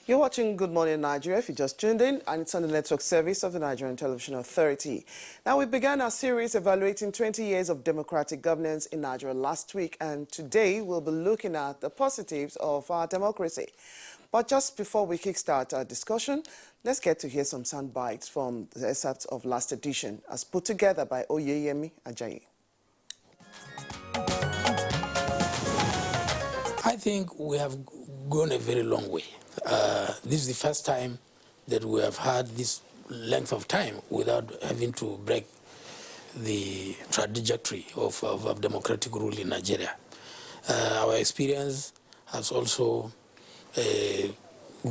You're watching Good Morning Nigeria if you just tuned in, and it's on the network service of the Nigerian Television Authority. Now, we began our series evaluating 20 years of democratic governance in Nigeria last week, and today we'll be looking at the positives of our democracy. But just before we kickstart our discussion, let's get to hear some sound bites from the excerpts of last edition as put together by Oyeyemi Ajayi. I think we have gone a very long way. This is the first time that we have had this length of time without having to break the trajectory of democratic rule in Nigeria. Our experience has also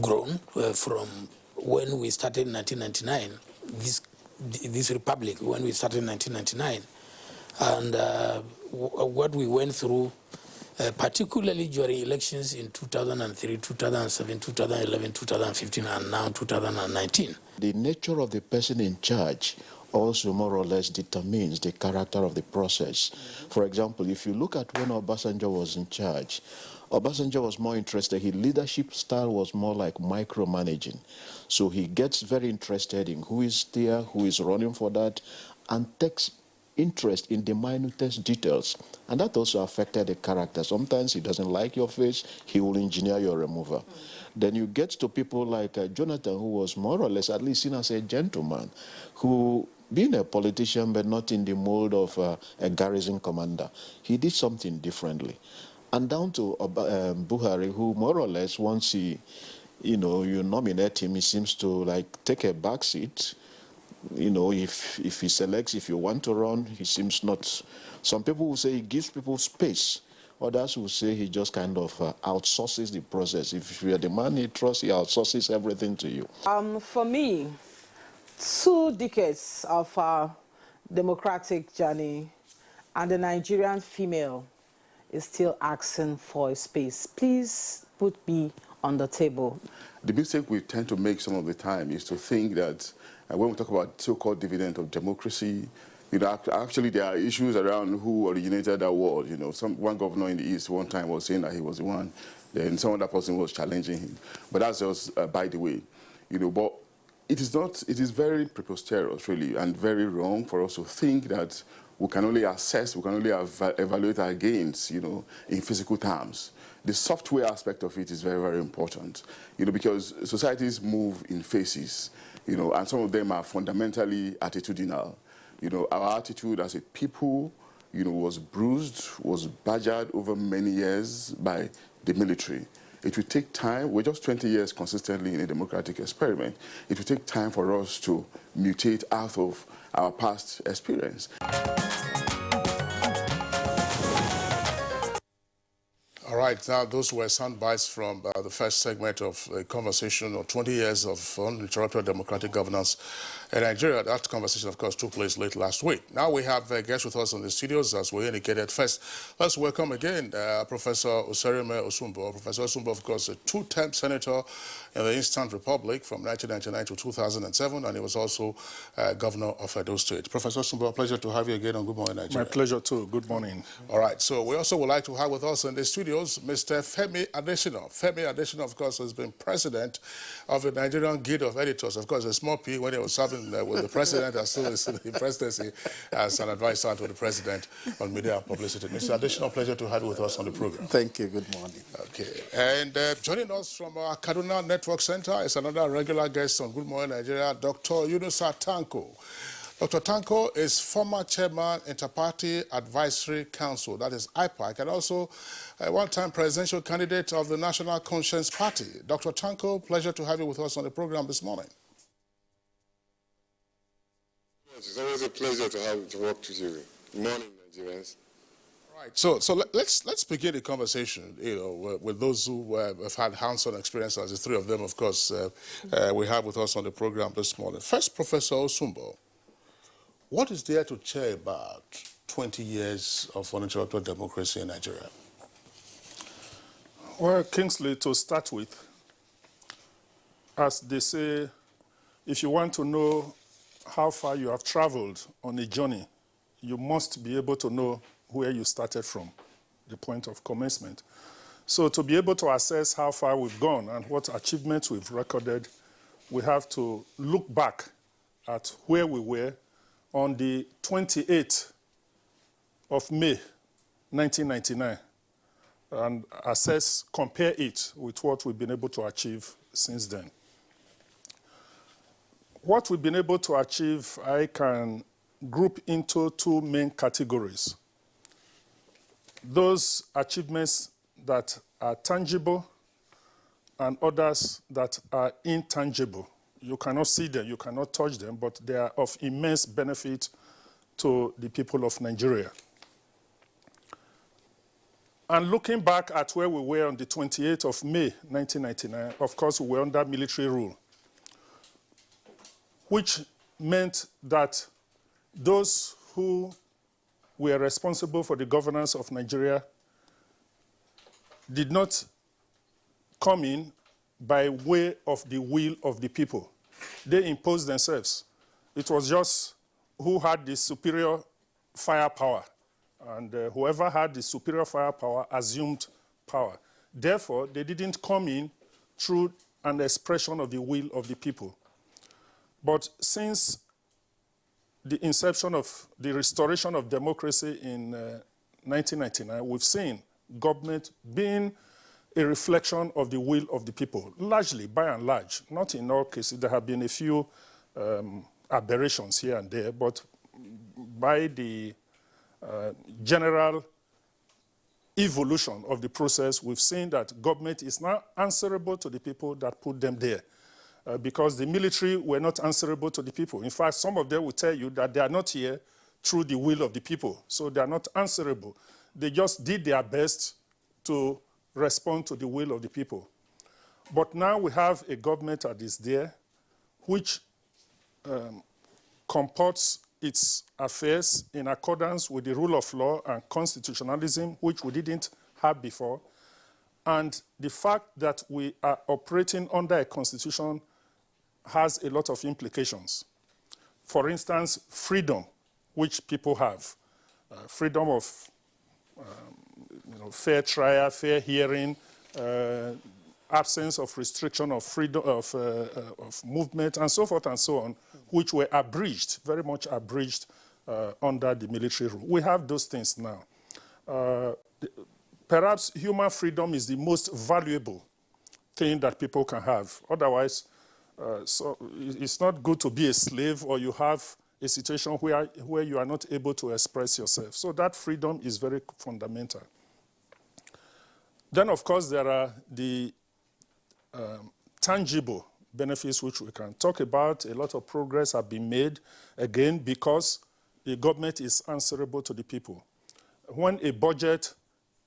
grown from when we started in 1999, this republic, when we started in 1999, and what we went through, particularly during elections in 2003, 2007, 2011, 2015, and now 2019. The nature of the person in charge also more or less determines the character of the process. For example, if you look at when Obasanjo was in charge, Obasanjo was more interested, his leadership style was more like micromanaging. So he gets very interested in who is there, who is running for that, and takes interest in the minutest details. And that also affected the character. Sometimes he doesn't like your face, he will engineer your removal. Then you get to people like Jonathan, who was more or less at least seen as a gentleman, who, being a politician but not in the mold of a garrison commander, he did something differently. And down to Buhari, who more or less, once you nominate him, he seems to like take a back seat. You know, if he selects, if you want to run, he seems not. Some people will say he gives people space. Others will say he just kind of outsources the process. If you're the man he trusts, he outsources everything to you. For me, 2 decades of our democratic journey, and the Nigerian female is still asking for a space. Please put me on the table. The mistake we tend to make some of the time is to think that when we talk about so-called dividend of democracy, you know, actually there are issues around who originated that word. You know, one governor in the East one time was saying that he was the one, then some other person was challenging him. But that's just by the way, you know. But it is not. It is very preposterous, really, and very wrong for us to think that we can only assess, we can only evaluate our gains, you know, in physical terms. The software aspect of it is very, very important, you know, because societies move in phases, you know, and some of them are fundamentally attitudinal. You know, our attitude as a people, you know, was bruised, was badgered over many years by the military. It will take time. We're just 20 years consistently in a democratic experiment. It will take time for us to mutate out of our past experience. All right, now those were sound bites from the first segment of a conversation on 20 years of uninterrupted democratic governance in Nigeria. That conversation, of course, took place late last week. Now we have guests with us in the studios, as we indicated. First, let's welcome again Professor Osereme Osumbo. Professor Osumbo, of course, a 2-term senator in the Instant Republic from 1999 to 2007, and he was also governor of Edo State. Professor Osumbo, a pleasure to have you again on Good Morning Nigeria. My pleasure, too. Good morning. All right, so we also would like to have with us in the studios Mr. Femi Adesina. Femi Adesina, of course, has been president of the Nigerian Guild of Editors. Of course, a small P when he was serving with the president and still is in the presidency as an advisor to the president on media and publicity. Mr. Adesina, pleasure to have you with us on the program. Thank you. Good morning. Okay. And joining us from our Kaduna Network Center is another regular guest on Good Morning Nigeria, Dr. Yunusa Tanko. Dr. Tanko is former chairman, Interparty Advisory Council, that is IPAC, and also a one-time presidential candidate of the National Conscience Party. Dr. Tanko, pleasure to have you with us on the program this morning. Yes, it's always a pleasure to work with you. Good morning, Nigerians. Right. So let's begin the conversation, you know, with those who have had hands-on experience, as the 3 of them, of course, we have with us on the program this morning. First, Professor Osumbo, what is there to cheer about 20 years of uninterrupted democracy in Nigeria? Well, Kingsley, to start with, as they say, if you want to know how far you have traveled on a journey, you must be able to know where you started from, the point of commencement. So to be able to assess how far we've gone and what achievements we've recorded, we have to look back at where we were on the 28th of May, 1999, and compare it with what we've been able to achieve since then. What we've been able to achieve, I can group into two main categories. Those achievements that are tangible and others that are intangible. You cannot see them, you cannot touch them, but they are of immense benefit to the people of Nigeria. And looking back at where we were on the 28th of May, 1999, of course, we were under military rule, which meant that those who were responsible for the governance of Nigeria did not come in by way of the will of the people. They imposed themselves. It was just who had the superior firepower, and whoever had the superior firepower assumed power. Therefore, they didn't come in through an expression of the will of the people. But since the inception of the restoration of democracy in 1999, we've seen government being a reflection of the will of the people, largely, by and large. Not in all cases. There have been a few aberrations here and there, but by the general evolution of the process, we've seen that government is now answerable to the people that put them there. Because the military were not answerable to the people. In fact, some of them will tell you that they are not here through the will of the people, so they are not answerable. They just did their best to respond to the will of the people. But now we have a government that is there which comports its affairs in accordance with the rule of law and constitutionalism, which we didn't have before. And the fact that we are operating under a constitution has a lot of implications. For instance, freedom, which people have. Freedom of fair trial, fair hearing, absence of restriction of freedom of movement, and so forth and so on, which were abridged, very much abridged under the military rule. We have those things now. Perhaps human freedom is the most valuable thing that people can have. Otherwise, so it's not good to be a slave, or you have a situation where you are not able to express yourself. So that freedom is very fundamental. Then, of course, there are the tangible benefits which we can talk about. A lot of progress have been made, again, because the government is answerable to the people. When a budget,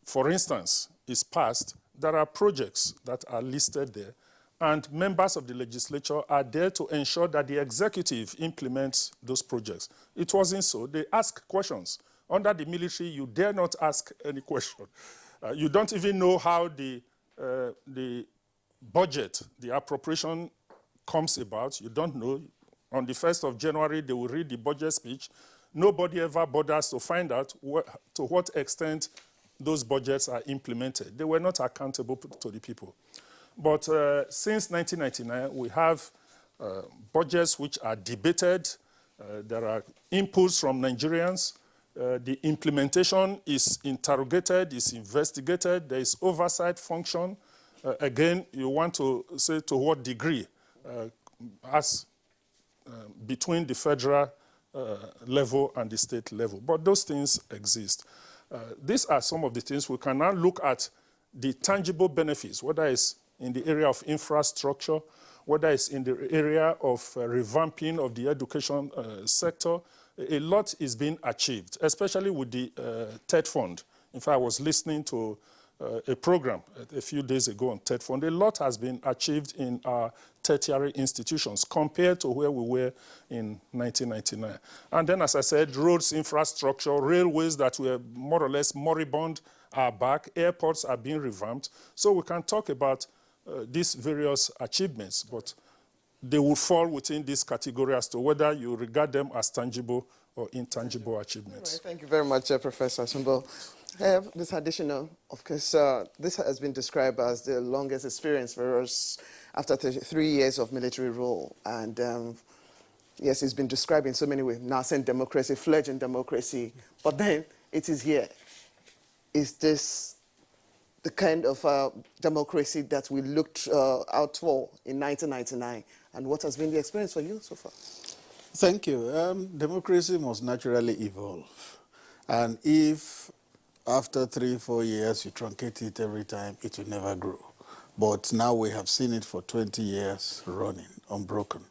for instance, is passed, there are projects that are listed there, and members of the legislature are there to ensure that the executive implements those projects. It wasn't so. They ask questions. Under the military, you dare not ask any question. You don't even know how the budget, the appropriation comes about. You don't know. On the 1st of January, they will read the budget speech. Nobody ever bothers to find out to what extent those budgets are implemented. They were not accountable to the people. But since 1999, we have budgets which are debated. There are inputs from Nigerians. The implementation is interrogated, is investigated. There is oversight function. Again, you want to say to what degree, between the federal level and the state level. But those things exist. These are some of the things we can now look at the tangible benefits, whether it's in the area of infrastructure, whether it's in the area of revamping of the education sector. A lot is being achieved, especially with the TED Fund. In fact, I was listening to a program a few days ago on TED Fund. A lot has been achieved in our tertiary institutions compared to where we were in 1999. And then, as I said, roads, infrastructure, railways that were more or less moribund are back. Airports are being revamped. So we can talk about these various achievements, but they will fall within this category as to whether you regard them as tangible or intangible achievements. Right, thank you very much, Professor Sumbo. This additional, of course, this has been described as the longest experience for us after 33 years of military rule. And yes, it's been described in so many ways, nascent democracy, fledgling democracy, but then it is here. Is this the kind of democracy that we looked out for in 1999? And what has been the experience for you so far? Thank you. Democracy must naturally evolve. And if after 3-4 years you truncate it every time, it will never grow. But now we have seen it for 20 years running, unbroken.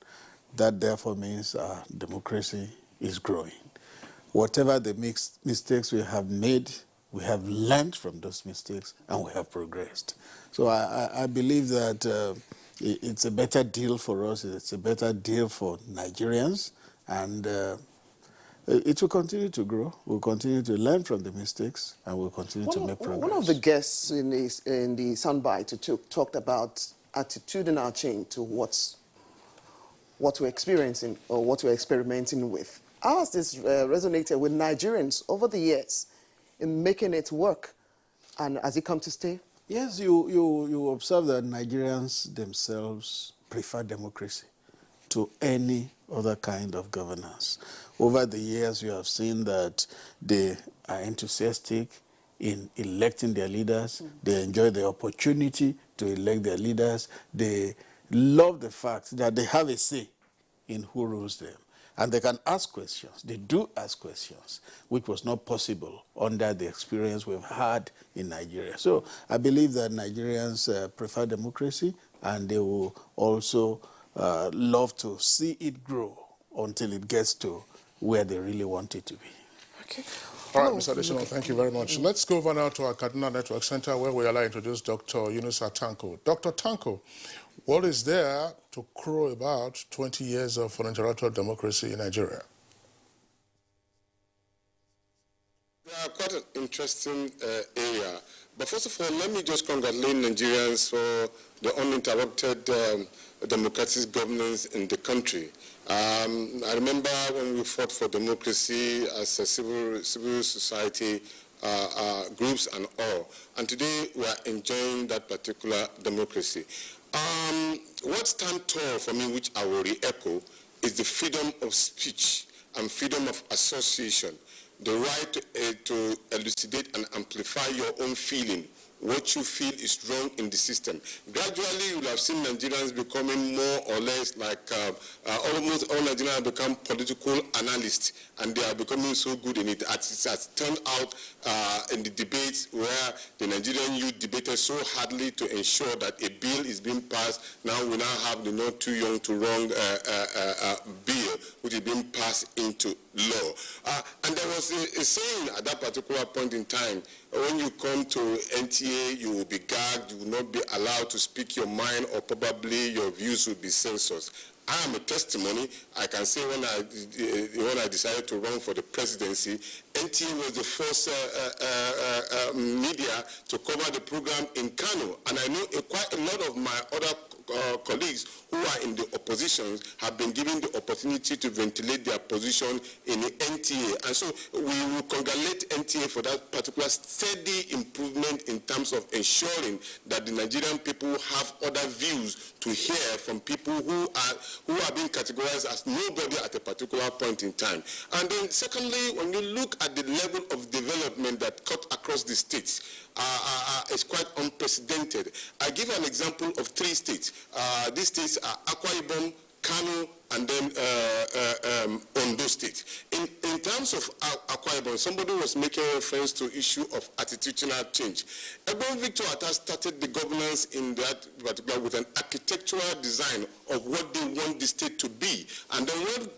That therefore means our democracy is growing. Whatever the mistakes we have made, we have learned from those mistakes and we have progressed. So I believe that it's a better deal for us, it's a better deal for Nigerians, and it will continue to grow. We'll continue to learn from the mistakes, and we'll continue to make progress. One of the guests in the soundbite talked about attitudinal change to what we're experiencing or what we're experimenting with. How has this resonated with Nigerians over the years in making it work, and has it come to stay? Yes, you observe that Nigerians themselves prefer democracy to any other kind of governance. Over the years, you have seen that they are enthusiastic in electing their leaders. They enjoy the opportunity to elect their leaders. They love the fact that they have a say in who rules them. And they can ask questions. They do ask questions, which was not possible under the experience we've had in Nigeria. So I believe that Nigerians prefer democracy, and they will also love to see it grow until it gets to where they really want it to be. Okay. All right, Mr. Additional, thank you very much. Let's go over now to our Kaduna Network Center, where we allow introduce Dr. Yunusa Tanko. Dr. Tanko, what is there to crow about 20 years of uninterrupted democracy in Nigeria? Quite an interesting area. But first of all, let me just congratulate Nigerians for the uninterrupted democratic governance in the country. I remember when we fought for democracy as a civil society groups and all. And today we are enjoying that particular democracy. What stands tall for me, which I will re-echo, is the freedom of speech and freedom of association. The right to elucidate and amplify your own feeling, what you feel is wrong in the system. Gradually, you will have seen Nigerians becoming more or less like almost all Nigerians have become political analysts, and they are becoming so good in it. As it has turned out in the debates where the Nigerian youth debated so hardly to ensure that a bill is being passed. Now we now have the not too young to wrong bill, which is being passed into law. And there was a saying at that particular point in time, when you come to NTA, you will be gagged, you will not be allowed to speak your mind, or probably your views will be censored. I am a testimony. I can say when I decided to run for the presidency, NTA was the first media to cover the program in Kano. And I know quite a lot of my other colleagues who are in the opposition have been given the opportunity to ventilate their position in the NTA. And so we will congratulate NTA for that particular steady improvement in terms of ensuring that the Nigerian people have other views to hear from people who are being categorized as nobody at a particular point in time. And then secondly, when you look at the level of development that cut across the states, it's quite unprecedented. I give an example of 3 states. These states are Akwa Ibom, Kano, and then Ondo State. In terms of Akwa Ibom, somebody was making reference to issue of attitudinal change. Ebon Victor has started the governance in that particular with an architectural design of what they want the state to be. And then when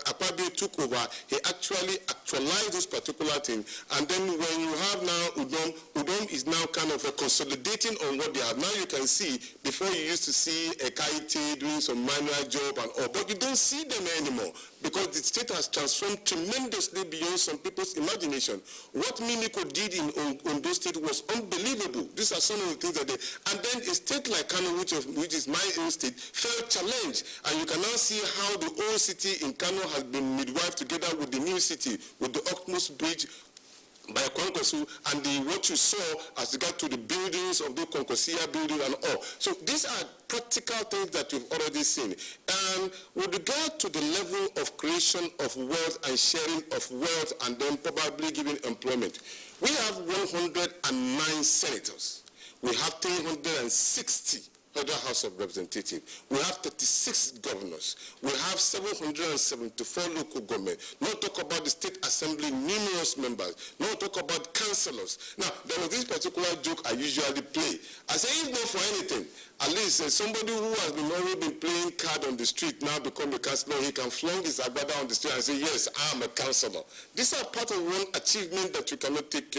Akpabio took over, he actually actualized this particular thing. And then when you have now Udom is now kind of consolidating on what they have. Now you can see, before you used to see a Kaiti doing some manual job and all, but you don't see them anymore because the state has transformed tremendously beyond some people's imagination. What Mimiko did in Ondo State was unbelievable. These are some of the things that they... And then a state like Kano, which is my own state, felt challenged. And you can now see how the old city in Kano has been midwifed together with the new city, with the Okmos Bridge, by Kwankosu, and what you saw as regard to the buildings of the Kwankosia building and all. So these are practical things that we've already seen. And with regard to the level of creation of wealth and sharing of wealth and then probably giving employment, we have 109 senators. We have 360 Federal House of Representatives. We have 36 governors. We have 774 local government. Not talk about the State Assembly, numerous members. Not talk about councillors. Now, there was this particular joke I usually play. I say, if not for anything, at least somebody who has already been playing card on the street now become a councillor, he can flaunt his agbada on the street and say, yes, I'm a councillor. These are part of one achievement that you cannot take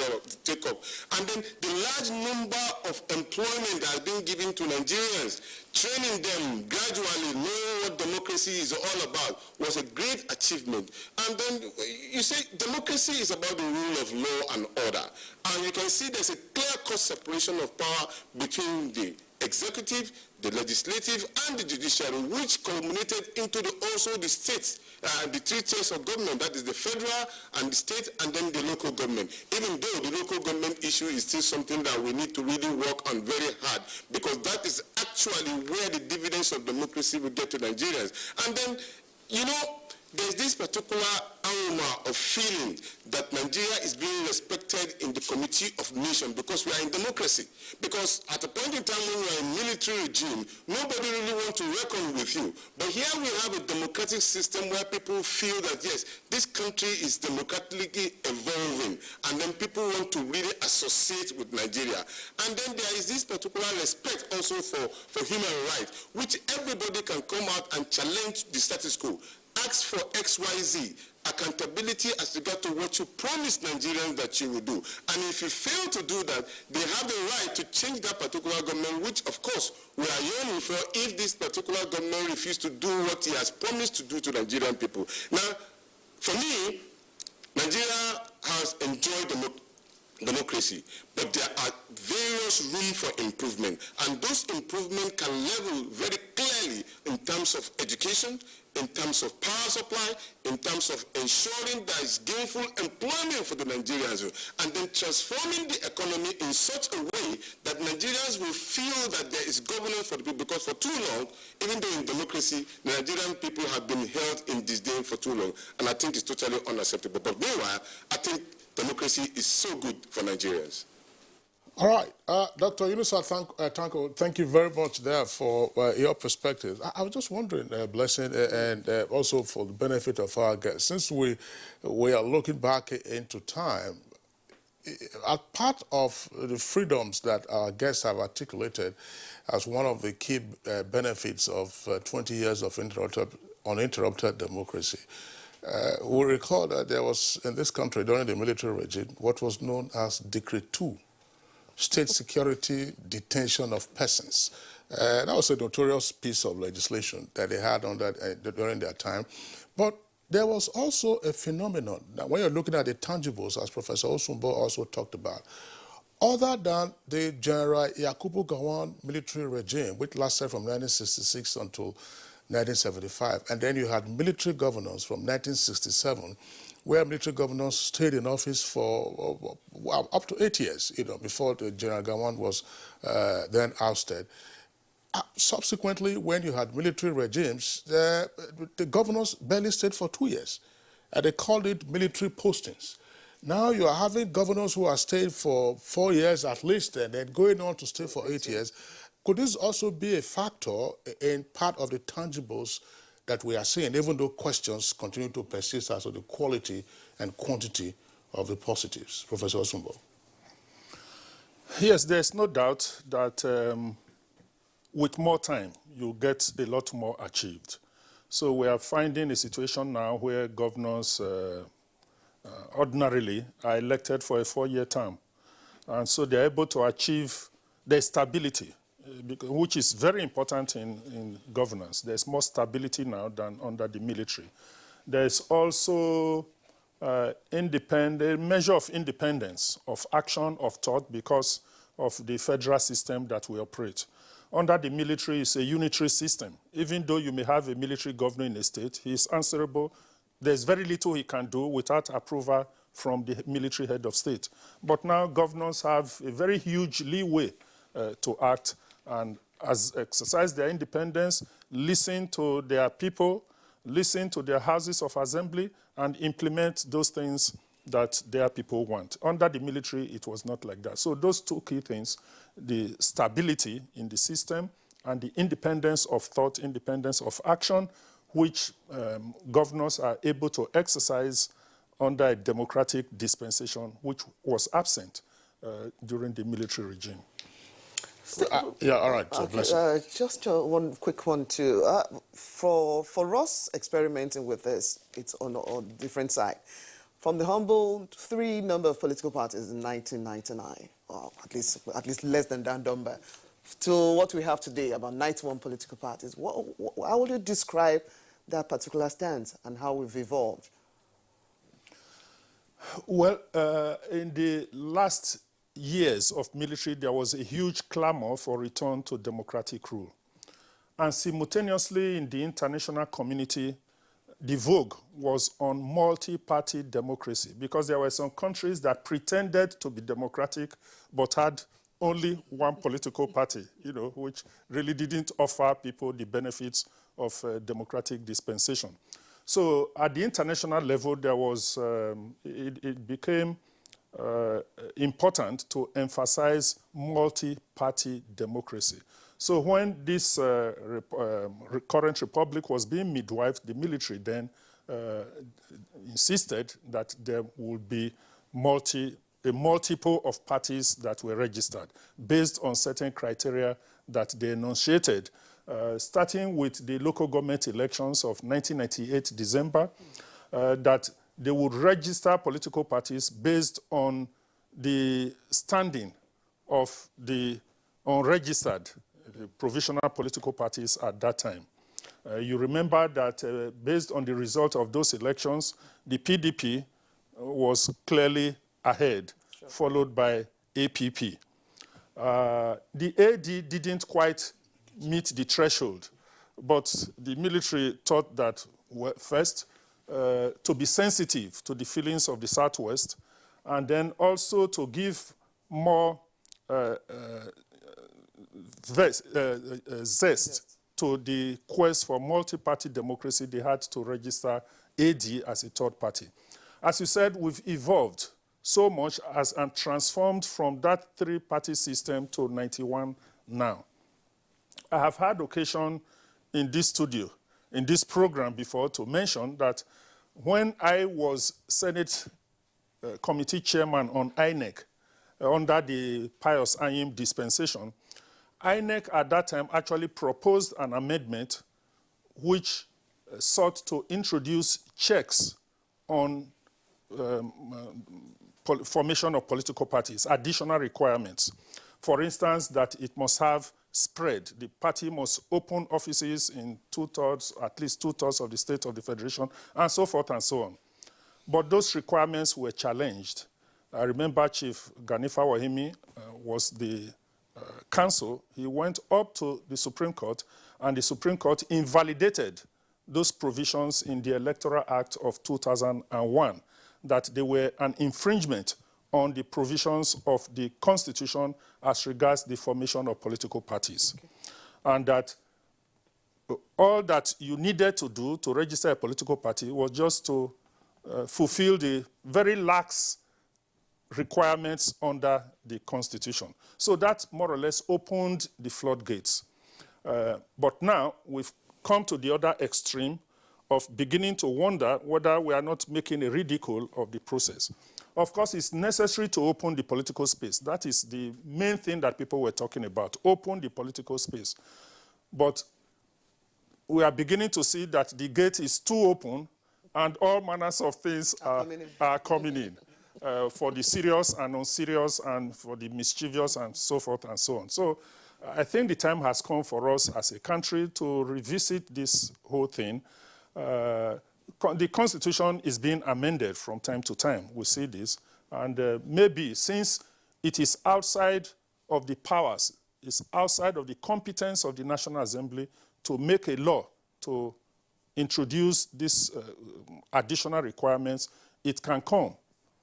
up. And then the large number of employment that has been given to Nigerians, training them gradually, knowing what democracy is all about, was a great achievement. And then you say democracy is about the rule of law and order. And you can see there's a clear-cut separation of power between the executive, the legislative, and the judiciary, which culminated into also the states, the three tiers of government, that is the federal and the state, and then the local government. Even though the local government issue is still something that we need to really work on very hard, because that is actually where the dividends of democracy will get to Nigerians. And then, you know, there's this particular aroma of feeling that Nigeria is being respected in the Committee of Nations because we are in democracy. Because at a point in time when we are in military regime, nobody really wants to reckon with you. But here we have a democratic system where people feel that, yes, this country is democratically evolving, and then people want to really associate with Nigeria. And then there is this particular respect also for human rights, which everybody can come out and challenge the status quo. Ask for XYZ, accountability as regard to what you promised Nigerians that you will do. And if you fail to do that, they have the right to change that particular government, which of course we are yearning for if this particular government refuses to do what he has promised to do to Nigerian people. Now, for me, Nigeria has enjoyed democracy, but there are various room for improvement, and those improvements can level very clearly in terms of education, in terms of power supply, in terms of ensuring there is gainful employment for the Nigerians, and then transforming the economy in such a way that Nigerians will feel that there is governance for the people, because for too long, even though in democracy, the Nigerian people have been held in disdain for too long, and I think it's totally unacceptable. But meanwhile, I think democracy is so good for Nigerians. All right. Dr. Yunusa Tanko, thank you very much there for your perspective. I was just wondering, Blessing, and also for the benefit of our guests, since we are looking back into time, as part of the freedoms that our guests have articulated as one of the key benefits of 20 years of uninterrupted democracy, we recall that there was, in this country, during the military regime, what was known as Decree 2, State Security Detention of Persons. That was a notorious piece of legislation that they had on that, during their time. But there was also a phenomenon that when you're looking at the tangibles, as Professor Osumbo also talked about, other than the General Yakubu Gowon military regime, which lasted from 1966 until 1975, and then you had military governors from 1967, where military governors stayed in office for up to 8 years, before the General Gowon was then ousted. Subsequently, when you had military regimes, the governors barely stayed for 2 years, and they called it military postings. Now you are having governors who are staying for 4 years at least, and then going on to stay for 8 years. Could this also be a factor in part of the tangibles that we are seeing, even though questions continue to persist as to the quality and quantity of the positives? Professor Osumbo. Yes, there's no doubt that with more time, you get a lot more achieved. So we are finding a situation now where governors ordinarily are elected for a 4-year term. And so they're able to achieve their stability, which is very important in governance. There's more stability now than under the military. There's also a measure of independence, of action, of thought, because of the federal system that we operate. Under the military, it's a unitary system. Even though you may have a military governor in a state, he is answerable. There's very little he can do without approval from the military head of state. But now governors have a very huge leeway to act and exercise their independence, listen to their people, listen to their houses of assembly, and implement those things that their people want. Under the military, it was not like that. So those two key things, the stability in the system and the independence of thought, independence of action, which governors are able to exercise under a democratic dispensation, which was absent during the military regime. Yeah, all right. Okay, just one quick one too. For us experimenting with this, it's on a different side. From the humble 3 number of political parties in 1999, or at least less than that number, to what we have today, about 91 political parties. How would you describe that particular stance and how we've evolved? Well, in the last years of military, there was a huge clamor for return to democratic rule. And simultaneously in the international community, the vogue was on multi-party democracy, because there were some countries that pretended to be democratic but had only one political party, which really didn't offer people the benefits of democratic dispensation. So at the international level, there was, it became important to emphasize multi-party democracy. So when this current republic was being midwifed, the military then insisted that there would be a multiple of parties that were registered based on certain criteria that they enunciated, starting with the local government elections of 1998 December, that they would register political parties based on the standing of the unregistered provisional political parties at that time. You remember that based on the result of those elections, the PDP was clearly ahead, followed by APP. The AD didn't quite meet the threshold, but the military thought that, first, to be sensitive to the feelings of the Southwest, and then also to give more zest to the quest for multi-party democracy, they had to register AD as a third party. As you said, we've evolved so much and transformed from that 3-party system to 91 now. I have had occasion in this studio, in this program before, to mention that when I was Senate Committee Chairman on INEC under the Pius Ayim dispensation, INEC at that time actually proposed an amendment which sought to introduce checks on formation of political parties, additional requirements. For instance, that it must have spread. The party must open offices in at least two-thirds of the state of the federation, and so forth and so on. But those requirements were challenged. I remember Chief Ganifa Wahimi was the counsel. He went up to the Supreme Court, and the Supreme Court invalidated those provisions in the Electoral Act of 2001, that they were an infringement on the provisions of the Constitution as regards the formation of political parties. Okay. And that all that you needed to do to register a political party was just to fulfill the very lax requirements under the Constitution. So that more or less opened the floodgates. But now we've come to the other extreme of beginning to wonder whether we are not making a ridicule of the process. Of course, it's necessary to open the political space. That is the main thing that people were talking about, open the political space. But we are beginning to see that the gate is too open and all manners of things are coming in. For the serious and unserious and for the mischievous and so forth and so on. So I think the time has come for us as a country to revisit this whole thing. The Constitution is being amended from time to time. We see this. And maybe since it is outside of the powers, it's outside of the competence of the National Assembly to make a law to introduce these additional requirements, it can come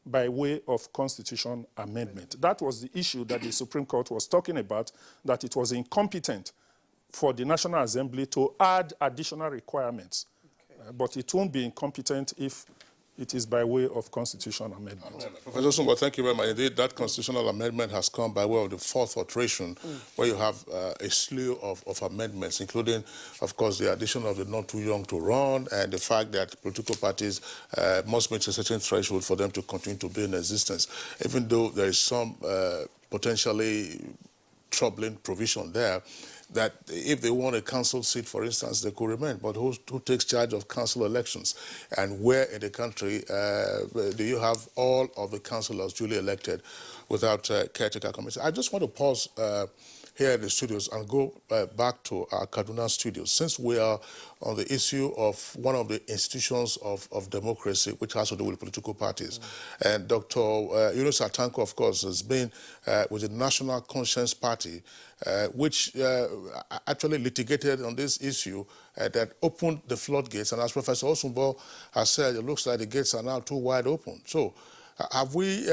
by way of constitution amendment. That was the issue that the Supreme Court was talking about, that it was incompetent for the National Assembly to add additional requirements. But it won't be incompetent if it is by way of constitutional amendment. Professor Sumba, thank you very much. Indeed, that constitutional amendment has come by way of the fourth alteration, where you have a slew of amendments, including, of course, the addition of the not too young to run, and the fact that political parties must meet a certain threshold for them to continue to be in existence, even though there is some potentially troubling provision there, that if they want a council seat, for instance, they could remain. But who takes charge of council elections? And where in the country do you have all of the councillors duly elected without caretaker committee? I just want to pause here in the studios and go back to our Kaduna studios, since we are on the issue of one of the institutions of democracy, which has to do with political parties. And Dr. Yunus Atanko, of course, has been with the National Conscience Party, which actually litigated on this issue that opened the floodgates. And as Professor Osumbo has said, it looks like the gates are now too wide open. So have we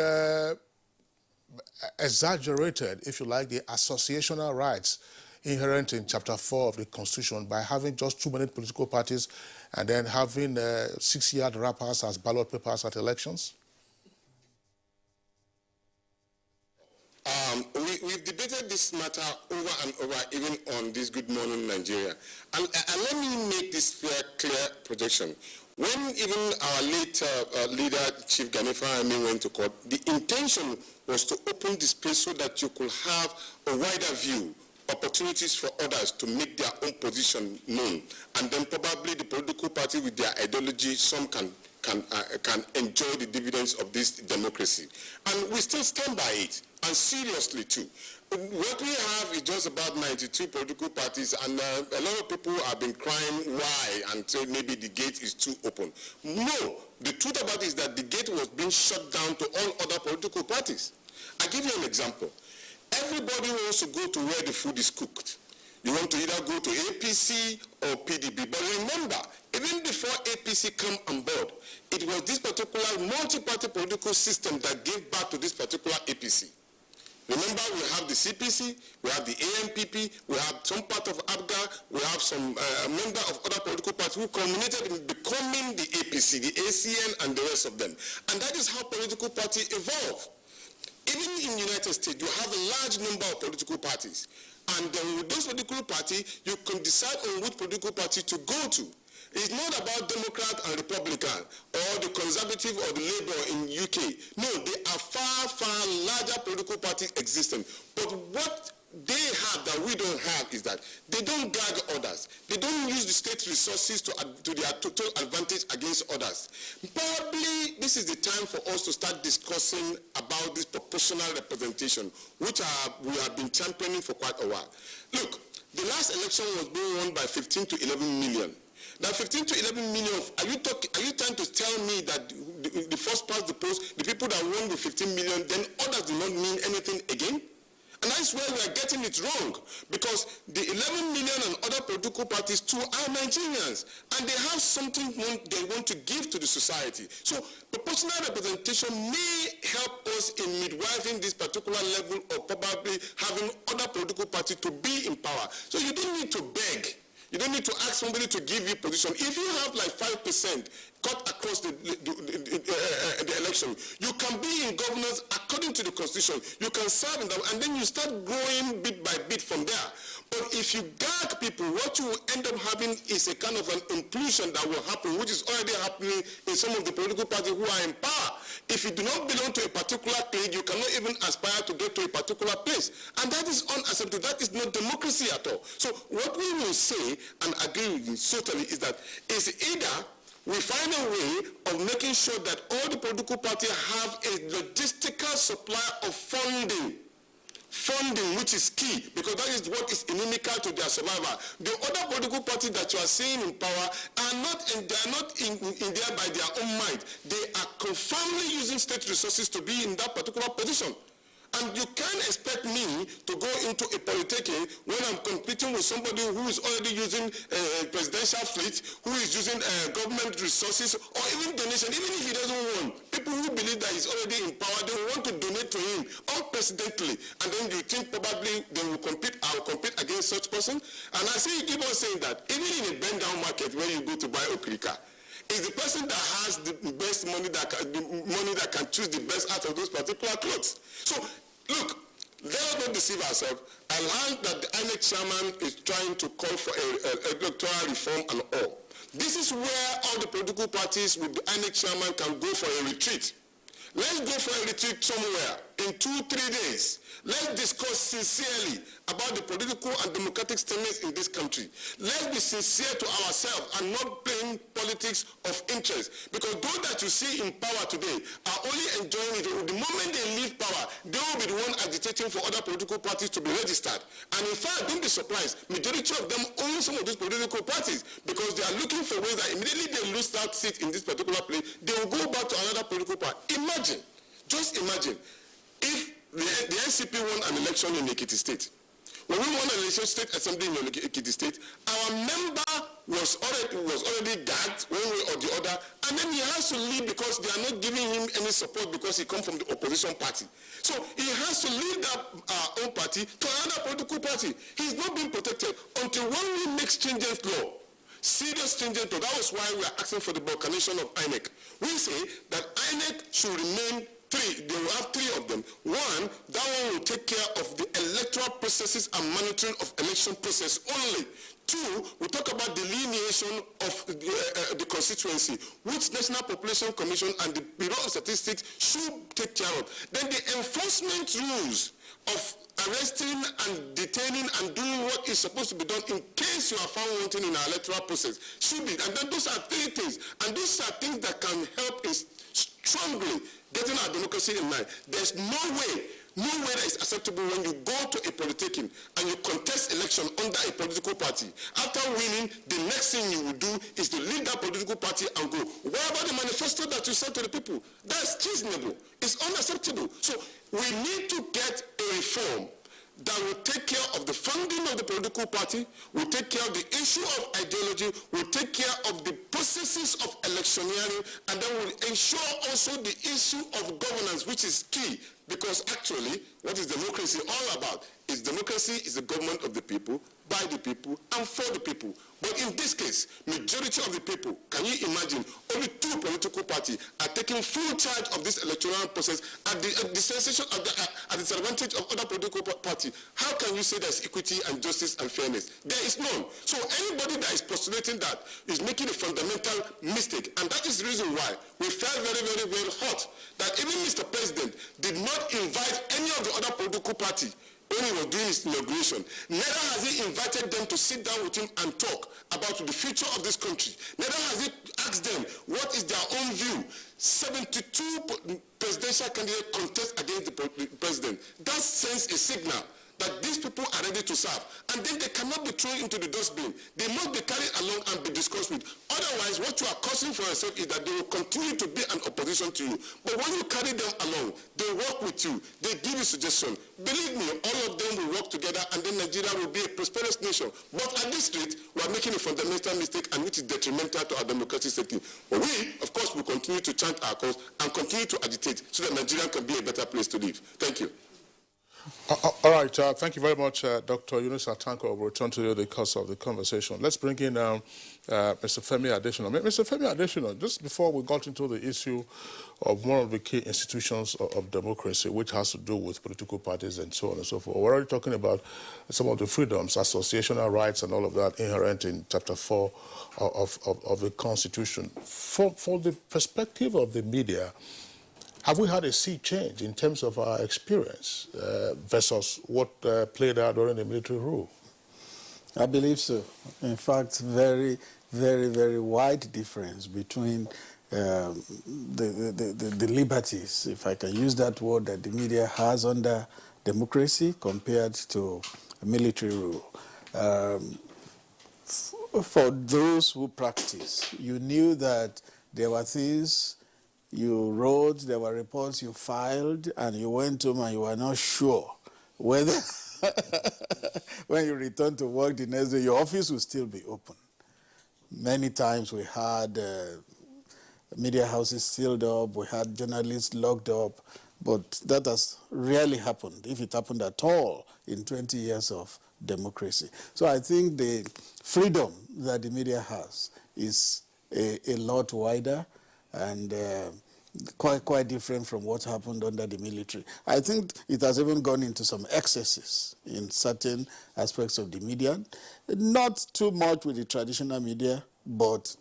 exaggerated, if you like, the associational rights inherent in Chapter 4 of the Constitution by having just too many political parties and then having 6-yard wrappers as ballot papers at elections? We've debated this matter over and over, even on this Good Morning Nigeria. And let me make this clear projection. When even our late leader, Chief Ganifa Amin, went to court, the intention was to open the space so that you could have a wider view, opportunities for others to make their own position known. And then probably the political party with their ideology, some can enjoy the dividends of this democracy. And we still stand by it, and seriously too. What we have is just about 92 political parties, and a lot of people have been crying why, and say maybe the gate is too open. No, the truth about it is that the gate was being shut down to all other political parties. I'll give you an example. Everybody wants to go to where the food is cooked. You want to either go to APC or PDP. But remember, even before APC came on board, it was this particular multi-party political system that gave birth to this particular APC. Remember, we have the CPC, we have the ANPP, we have some part of ABGA, we have some member of other political parties who culminated in becoming the APC, the ACN, and the rest of them. And that is how political parties evolve. Even in the United States, you have a large number of political parties. And then with those political parties, you can decide on which political party to go to. It's not about Democrat and Republican or the Conservative or the Labour in UK. No, there are far, far larger political parties existing. But what they have that we don't have is that they don't gag others. They don't use the state resources to their total advantage against others. Probably this is the time for us to start discussing about this proportional representation, which we have been championing for quite a while. Look, the last election was being won by 15 to 11 million. Now, 15 to 11 million, are you trying to tell me that the first past the post, the people that won with 15 million, then others do not mean anything again? And that's where we are getting it wrong, because the 11 million and other political parties too are Nigerians, and they have something they want to give to the society. So proportional representation may help us in midwifing this particular level of probably having other political parties to be in power. So you don't need to beg. You don't need to ask somebody to give you position. If you have like 5% cut across the election, you can be in governance according to the Constitution. You can serve in them, and then you start growing bit by bit from there. But if you gag people, what you will end up having is a kind of an implosion that will happen, which is already happening in some of the political parties who are in power. If you do not belong to a particular clique, you cannot even aspire to get to a particular place. And that is unacceptable. That is not democracy at all. So what we will say, and agree with you totally, is that it's either we find a way of making sure that all the political parties have a logistical supply of funding, which is key, because that is what is inimical to their survival. The other political parties that you are seeing in power are not in there by their own might. They are confirmedly using state resources to be in that particular position. And you can't expect me to go into a politicking when I'm competing with somebody who is already using a presidential fleet, who is using government resources, or even donation, even if he doesn't want. People who believe that is already in power, they want to donate to him unprecedentedly, and then you think probably they will compete, I will compete against such person? And I say, you keep on saying that, even in a bend-down market where you go to buy okrika, is the person that has the best money that can choose the best out of those particular clothes. So, look, let us not deceive ourselves. I learned that the INEC chairman is trying to call for a electoral reform and all. This is where all the political parties with the INEC chairman can go for a retreat. Let's go for a retreat somewhere in 2-3 days. Let's discuss sincerely about the political and democratic statements in this country. Let's be sincere to ourselves and not playing politics of interest. Because those that you see in power today are only enjoying it. The moment they leave power, they will be the one agitating for other political parties to be registered. And in fact, don't be surprised, majority of them own some of these political parties because they are looking for ways that immediately they lose that seat in this particular place, they will go back to another political party. Imagine, just imagine, if the NCP won an election in Ekiti State. When we won an election state assembly in Ekiti State, our member was already gagged one way or the other, and then he has to leave because they are not giving him any support because he comes from the opposition party. So he has to leave that own party to another political party. He's not being protected until when we make stringent law. Serious stringent law. That was why we are asking for the balkanization of INEC. We say that INEC should remain three. They will have three of them. One, that one will take care of the electoral processes and monitoring of election process only. Two, we talk about delineation of the constituency, which National Population Commission and the Bureau of Statistics should take care of. Then the enforcement rules of arresting and detaining and doing what is supposed to be done in case you are found wanting in our electoral process should be. And then those are three things. And those are things that can help in strongly getting our democracy in line. There's no way that is acceptable when you go to a politicking and you contest election under a political party. After winning, the next thing you will do is to leave that political party and go. What about the manifesto that you sent to the people? That's treasonable. It's unacceptable. So we need to get a reform that will take care of the funding of the political party, will take care of the issue of ideology, will take care of the processes of electioneering, and then will ensure also the issue of governance, which is key. Because actually, what is democracy all about? Democracy is the government of the people, by the people, and for the people. But in this case, majority of the people, can you imagine, only two political parties are taking full charge of this electoral process at the disadvantage of other political parties. How can you say there's equity and justice and fairness? There is none. So anybody that is postulating that is making a fundamental mistake, and that is the reason why we felt very, very, very hot that even Mr. President did not invite any of the other political parties when he was doing his inauguration. Neither has he invited them to sit down with him and talk about the future of this country. Neither has he asked them what is their own view. 72 presidential candidates contest against the president. That sends a signal that these people are ready to serve. And then they cannot be thrown into the dustbin. They must be carried along and be discussed with. Otherwise, what you are causing for yourself is that they will continue to be an opposition to you. But when you carry them along, they work with you, they give you suggestions. Believe me, all of them will work together and then Nigeria will be a prosperous nation. But at this rate, we are making a fundamental mistake and which is detrimental to our democratic setting. But we, of course, will continue to chant our cause and continue to agitate so that Nigeria can be a better place to live. Thank you. All right, thank you very much, Dr. Yunus Atanko. We'll return to you the course of the conversation. Let's bring in Mr. Femi Adesina. Mr. Femi Adesina, just before we got into the issue of one of the key institutions of democracy, which has to do with political parties and so on and so forth, we're already talking about some of the freedoms, associational rights and all of that inherent in Chapter 4 of the Constitution. For the perspective of the media, have we had a sea change in terms of our experience versus what played out during the military rule? I believe so. In fact, very, very, very wide difference between the liberties, if I can use that word, that the media has under democracy compared to military rule. For those who practice, you knew that there were things you wrote, there were reports you filed, and you went home and you were not sure whether when you return to work the next day, your office will still be open. Many times we had media houses sealed up, we had journalists locked up, but that has rarely happened, if it happened at all, in 20 years of democracy. So I think the freedom that the media has is a lot wider and quite different from what happened under the military. I think it has even gone into some excesses in certain aspects of the media, not too much with the traditional media, but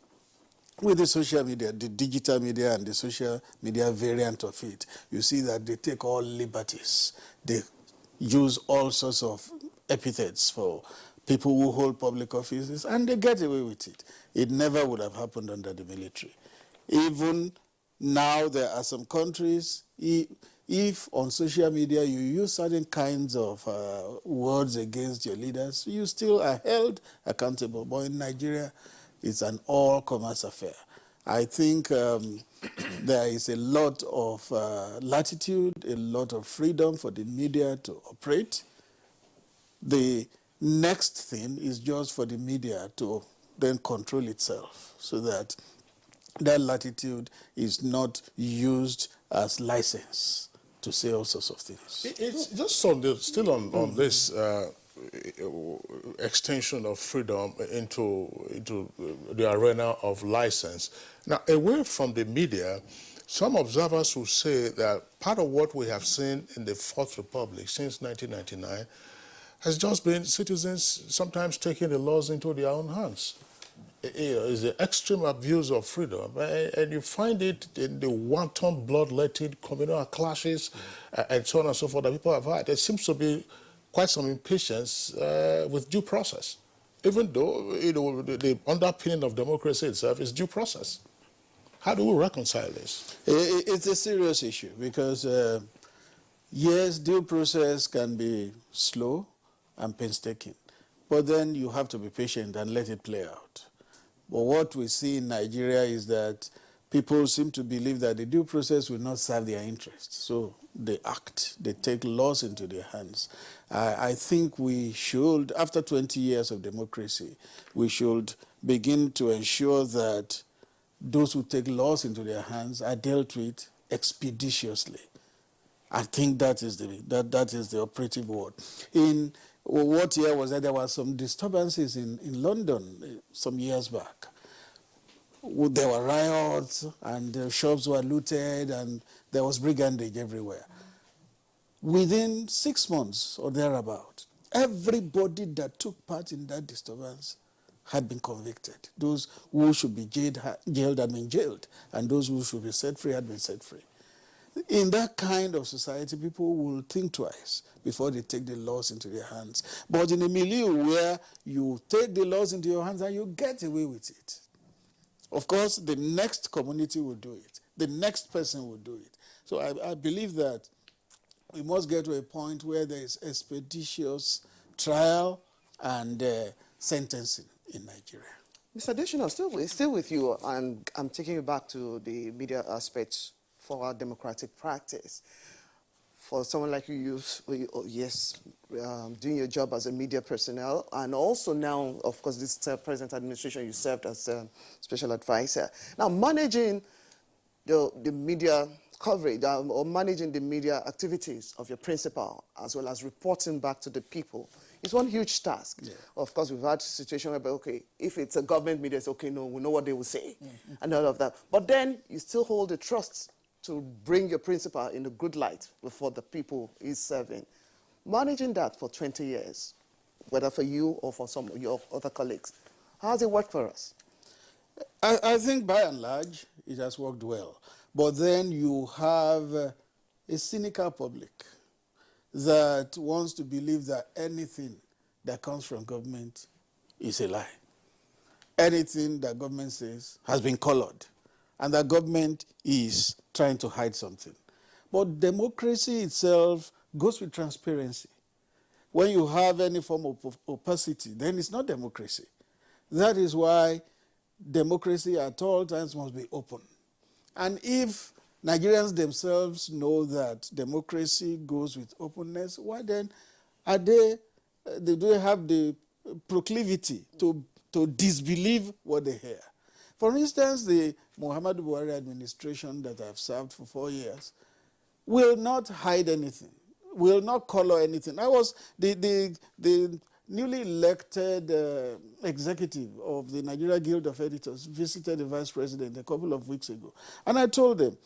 with the social media, the digital media and the social media variant of it. You see that they take all liberties. They use all sorts of epithets for people who hold public offices, and they get away with it. It never would have happened under the military. Even now, there are some countries, if on social media you use certain kinds of words against your leaders, you still are held accountable. But in Nigeria, it's an all-commerce affair. I think there is a lot of latitude, a lot of freedom for the media to operate. The next thing is just for the media to then control itself so that that latitude is not used as license to say all sorts of things. It's just still on this extension of freedom into the arena of license. Now, away from the media, some observers will say that part of what we have seen in the Fourth Republic since 1999 has just been citizens sometimes taking the laws into their own hands. Is the extreme abuse of freedom, and you find it in the wanton bloodletting communal clashes and so on and so forth that people have had. There seems to be quite some impatience with due process, even though the underpinning of democracy itself is due process. How do we reconcile this? It's a serious issue because, yes, due process can be slow and painstaking, but then you have to be patient and let it play out. But what we see in Nigeria is that people seem to believe that the due process will not serve their interests. So they act, they take laws into their hands. I think we should, after 20 years of democracy, we should begin to ensure that those who take laws into their hands are dealt with expeditiously. I think that is the operative word. In what year was that? There were some disturbances in London some years back. There were riots and shops were looted and there was brigandage everywhere. Within 6 months or thereabout, everybody that took part in that disturbance had been convicted. Those who should be jailed had been jailed, and those who should be set free had been set free. In that kind of society, people will think twice before they take the laws into their hands. But in a milieu where you take the laws into your hands and you get away with it, of course, the next community will do it. The next person will do it. So I believe that we must get to a point where there is expeditious trial and sentencing in Nigeria. Mr. Additional, still with you, and I'm taking you back to the media aspects for our democratic practice. For someone like you, doing your job as a media personnel, and also now, of course, this present administration, you served as a special advisor. Now, managing the media coverage or managing the media activities of your principal, as well as reporting back to the people, is one huge task. Yeah. Of course, we've had a situation where, okay, if it's a government media, it's okay, no, we know what they will say, and all of that. But then you still hold the trust to bring your principal in a good light before the people he's serving. Managing that for 20 years, whether for you or for some of your other colleagues, how has it worked for us? I think by and large, it has worked well. But then you have a cynical public that wants to believe that anything that comes from government is a lie. Anything that government says has been colored, and that government is trying to hide something. But democracy itself goes with transparency. When you have any form of opacity, then it's not democracy. That is why democracy at all times must be open. And if Nigerians themselves know that democracy goes with openness, why then do they have the proclivity to disbelieve what they hear? For instance, the Muhammadu Buhari administration that I've served for 4 years will not hide anything, will not color anything. I was the newly elected executive of the Nigeria Guild of Editors visited the vice president a couple of weeks ago. And I told them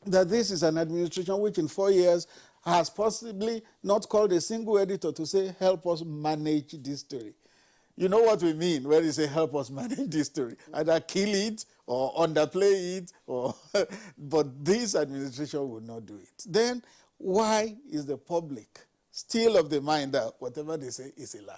that this is an administration which in 4 years has possibly not called a single editor to say, help us manage this story. You know what we mean when we say help us manage this story. Either kill it or underplay it, or but this administration will not do it. Then why is the public still of the mind that whatever they say is a lie?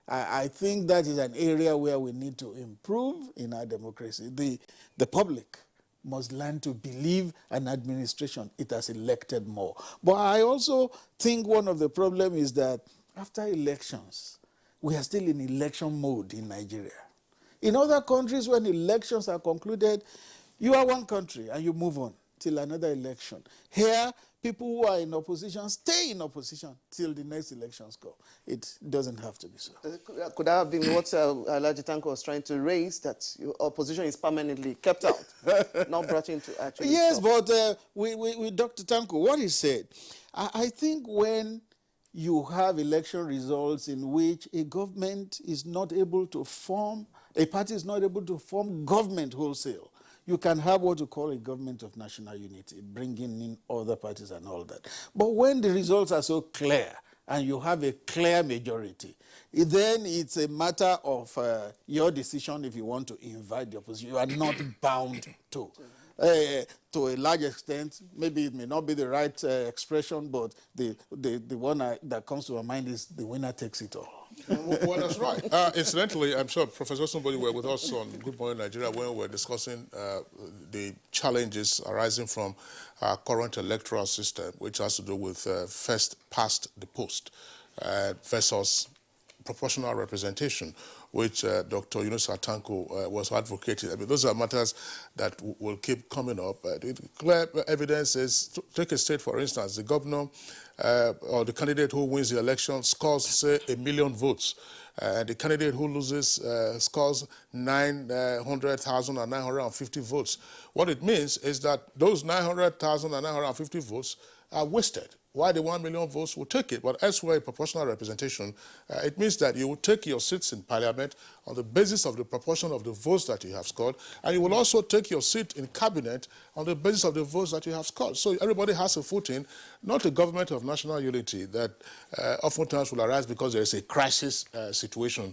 I think that is an area where we need to improve in our democracy. The public must learn to believe an administration it has elected more. But I also think one of the problems is that after elections, we are still in election mode in Nigeria. In other countries, when elections are concluded, you are one country and you move on till another election. Here, people who are in opposition stay in opposition till the next elections go. It doesn't have to be so. Could that have been what Alhaji Tanko was trying to raise, that your opposition is permanently kept out, not brought into actually? Yes, stop? but with Dr. Tanko, what he said, I think when you have election results in which a government is not able to form, a party is not able to form government wholesale, you can have what you call a government of national unity, bringing in other parties and all that. But when the results are so clear and you have a clear majority, then it's a matter of your decision if you want to invite the opposition. You are not bound to. To a large extent, maybe it may not be the right expression, but the one that comes to my mind is the winner takes it all. Well, that's right. Incidentally, I'm sure Professor somebody were with us on Good Morning Nigeria when we were discussing the challenges arising from our current electoral system, which has to do with first past the post versus proportional representation, which Dr. Yunus Tanko was advocating. I mean, those are matters that will keep coming up. The clear evidence is, take a state, for instance, the governor or the candidate who wins the election scores, say, 1 million votes. The candidate who loses scores 900,000 or 950 votes. What it means is that those 900,000 or 950 votes are wasted. Why the 1 million votes will take it, but elsewhere in proportional representation, it means that you will take your seats in parliament on the basis of the proportion of the votes that you have scored, and you will also take your seat in cabinet on the basis of the votes that you have scored. So everybody has a footing, not a government of national unity that oftentimes will arise because there is a crisis situation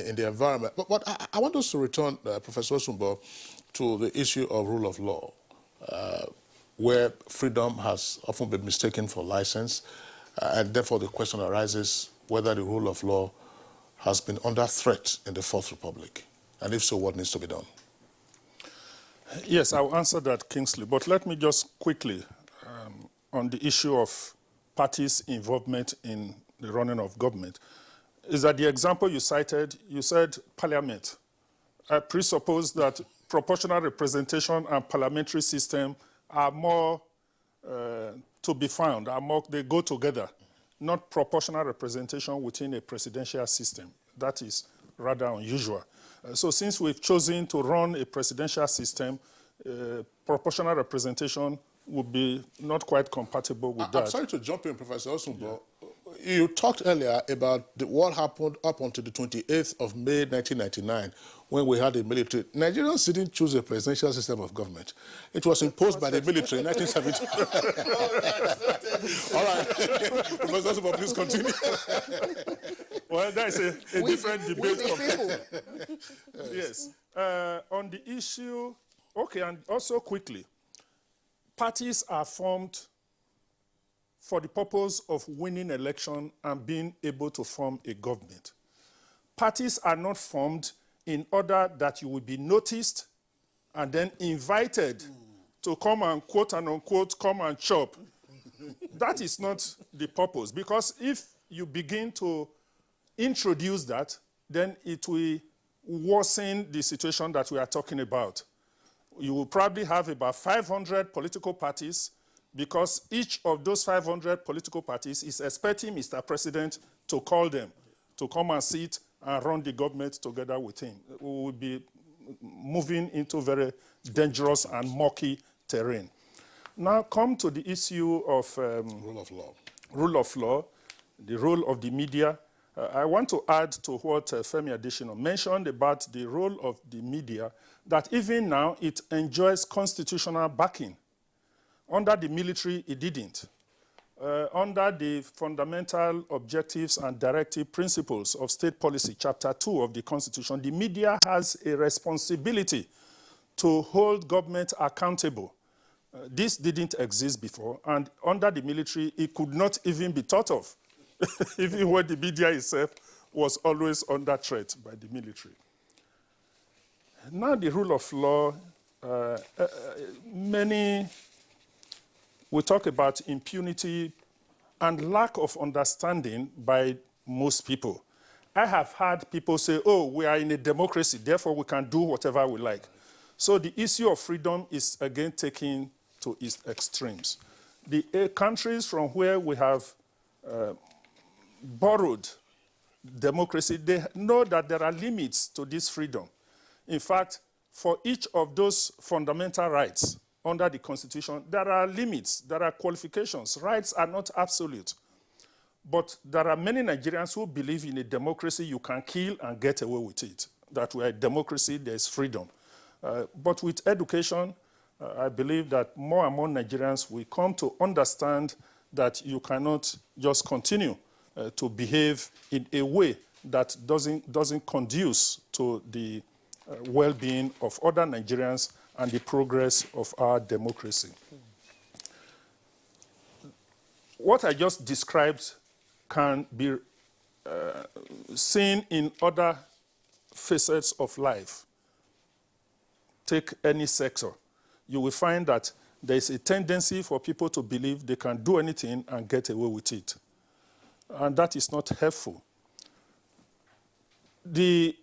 in the environment. But I want us to return, Professor Sumbo, to the issue of rule of law. Where freedom has often been mistaken for license, and therefore the question arises whether the rule of law has been under threat in the Fourth Republic, and if so, what needs to be done? Yes, I'll answer that, Kingsley, but let me just quickly, on the issue of parties' involvement in the running of government, is that the example you cited, you said parliament. I presuppose that proportional representation and parliamentary system are more to be found, they go together, not proportional representation within a presidential system. That is rather unusual. So since we've chosen to run a presidential system, proportional representation would be not quite compatible with that. I'm sorry to jump in, Professor Osumbo. Yeah. You talked earlier about what happened up until the 28th of May 1999 when we had a military. Nigerians didn't choose a presidential system of government. It was imposed by the military in 1970. All right. Professor Osumbo, please continue. Well, that's a different debate. Yes. On the issue, okay, and also quickly, parties are formed for the purpose of winning election and being able to form a government. Parties are not formed in order that you will be noticed and then invited to come and quote and unquote come and chop. That is not the purpose, because if you begin to introduce that, then it will worsen the situation that we are talking about. You will probably have about 500 political parties, because each of those 500 political parties is expecting Mr. President to call them, to come and sit and run the government together with him. We will be moving into very dangerous and murky terrain. Now come to the issue of Rule of law. Rule of law, the role of the media. I want to add to what Femi Adesina mentioned about the role of the media, that even now it enjoys constitutional backing. Under the military, it didn't. Under the fundamental objectives and directive principles of state policy, chapter 2 of the Constitution, the media has a responsibility to hold government accountable. This didn't exist before, and under the military, it could not even be thought of, even when the media itself was always under threat by the military. Now the rule of law, we talk about impunity and lack of understanding by most people. I have heard people say, oh, we are in a democracy, therefore we can do whatever we like. So the issue of freedom is again taken to its extremes. The countries from where we have borrowed democracy, they know that there are limits to this freedom. In fact, for each of those fundamental rights under the Constitution, there are limits, there are qualifications. Rights are not absolute. But there are many Nigerians who believe in a democracy you can kill and get away with it, that we are a democracy, there's freedom. But with education, I believe that more and more Nigerians will come to understand that you cannot just continue to behave in a way that doesn't conduce to the well-being of other Nigerians and the progress of our democracy. What I just described can be seen in other facets of life. Take any sector. You will find that there is a tendency for people to believe they can do anything and get away with it. And that is not helpful. The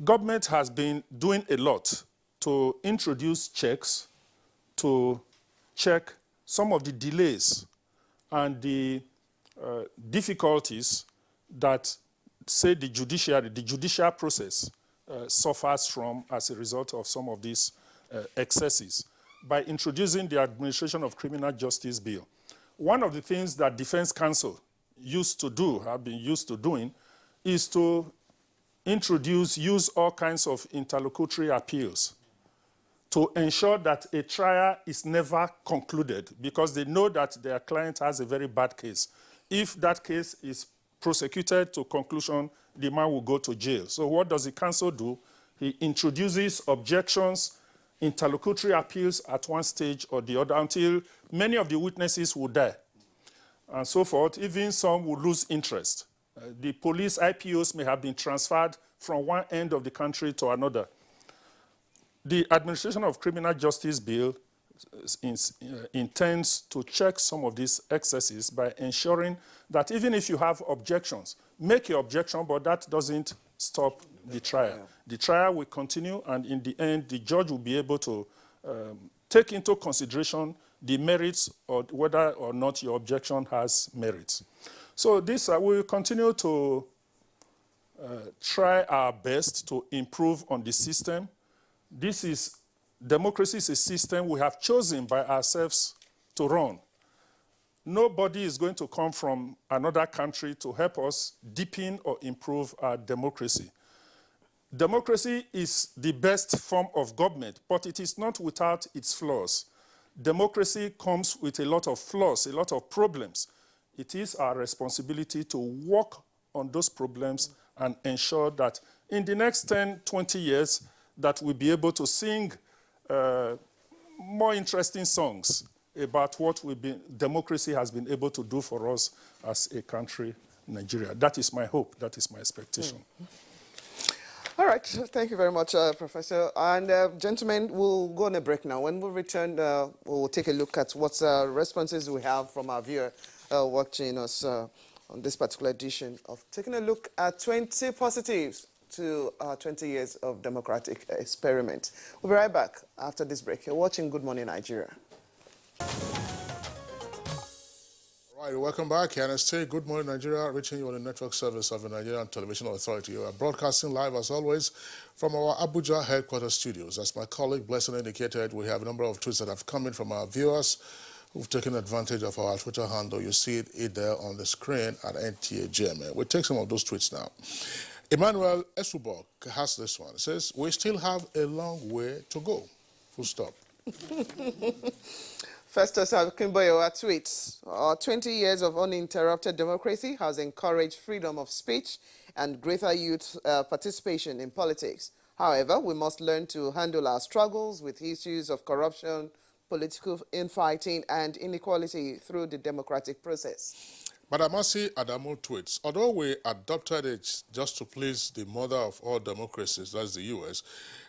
government has been doing a lot to introduce checks, to check some of the delays and the difficulties that, say, the judicial process suffers from as a result of some of these excesses by introducing the Administration of Criminal Justice Bill. One of the things that Defense Counsel used to do, have been used to doing, is to use all kinds of interlocutory appeals to ensure that a trial is never concluded because they know that their client has a very bad case. If that case is prosecuted to conclusion, the man will go to jail. So what does the counsel do? He introduces objections, interlocutory appeals at one stage or the other until many of the witnesses will die and so forth. Even some will lose interest. The police IPOs may have been transferred from one end of the country to another. The Administration of Criminal Justice Bill intends to check some of these excesses by ensuring that even if you have objections, make your objection, but that doesn't stop the trial. Yeah. The trial will continue, and in the end, the judge will be able to take into consideration the merits or whether or not your objection has merits. So this, we will continue to try our best to improve on the system. Democracy is a system we have chosen by ourselves to run. Nobody is going to come from another country to help us deepen or improve our democracy. Democracy is the best form of government, but it is not without its flaws. Democracy comes with a lot of flaws, a lot of problems. It is our responsibility to work on those problems and ensure that in the next 10, 20 years, that we'll be able to sing more interesting songs about what democracy has been able to do for us as a country, Nigeria. That is my hope. That is my expectation. All right. Thank you very much, Professor. And gentlemen, we'll go on a break now. When we return, we'll take a look at what responses we have from our viewer watching us on this particular edition of taking a look at 20 positives to 20 years of democratic experiment. We'll be right back after this break. You're watching Good Morning Nigeria. All right, welcome back. NTA, Good Morning Nigeria, reaching you on the network service of the Nigerian Television Authority. We are broadcasting live, as always, from our Abuja headquarters studios. As my colleague Blessing indicated, we have a number of tweets that have come in from our viewers who've taken advantage of our Twitter handle. You see it there on the screen at NTA GMN. We'll take some of those tweets now. Emmanuel Esubok has this one. It says, we still have a long way to go. Full stop. Festus Akinboyo tweets, our 20 years of uninterrupted democracy has encouraged freedom of speech and greater youth participation in politics. However, we must learn to handle our struggles with issues of corruption, political infighting, and inequality through the democratic process. Madamasi Adamu tweets, although we adopted it just to please the mother of all democracies, that's the US,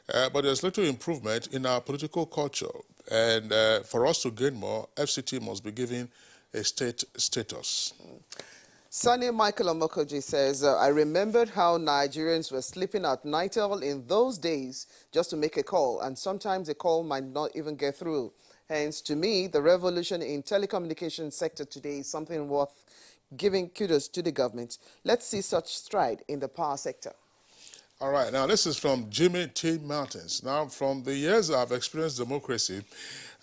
but there's little improvement in our political culture. And for us to gain more, FCT must be given a state status. Sunny Michael Omokoji says, I remembered how Nigerians were sleeping at Nitel in those days just to make a call, and sometimes a call might not even get through. Hence, to me, the revolution in telecommunications sector today is something worth giving kudos to the government. Let's see such stride in the power sector. All right, now this is from Jimmy T. Martins. Now, from the years I've experienced democracy,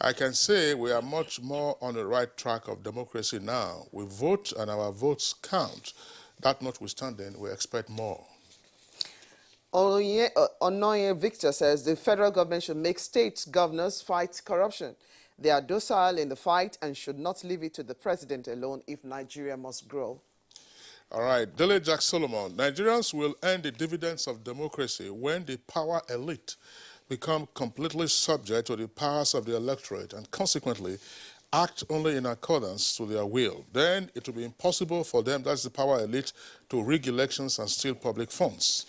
I can say we are much more on the right track of democracy now. We vote and our votes count. That notwithstanding, we expect more. Onoye Victor says the federal government should make state governors fight corruption. They are docile in the fight and should not leave it to the president alone if Nigeria must grow. All right, Dele Jack Solomon. Nigerians will earn the dividends of democracy when the power elite become completely subject to the powers of the electorate and consequently act only in accordance to their will. Then it will be impossible for them, that's the power elite, to rig elections and steal public funds.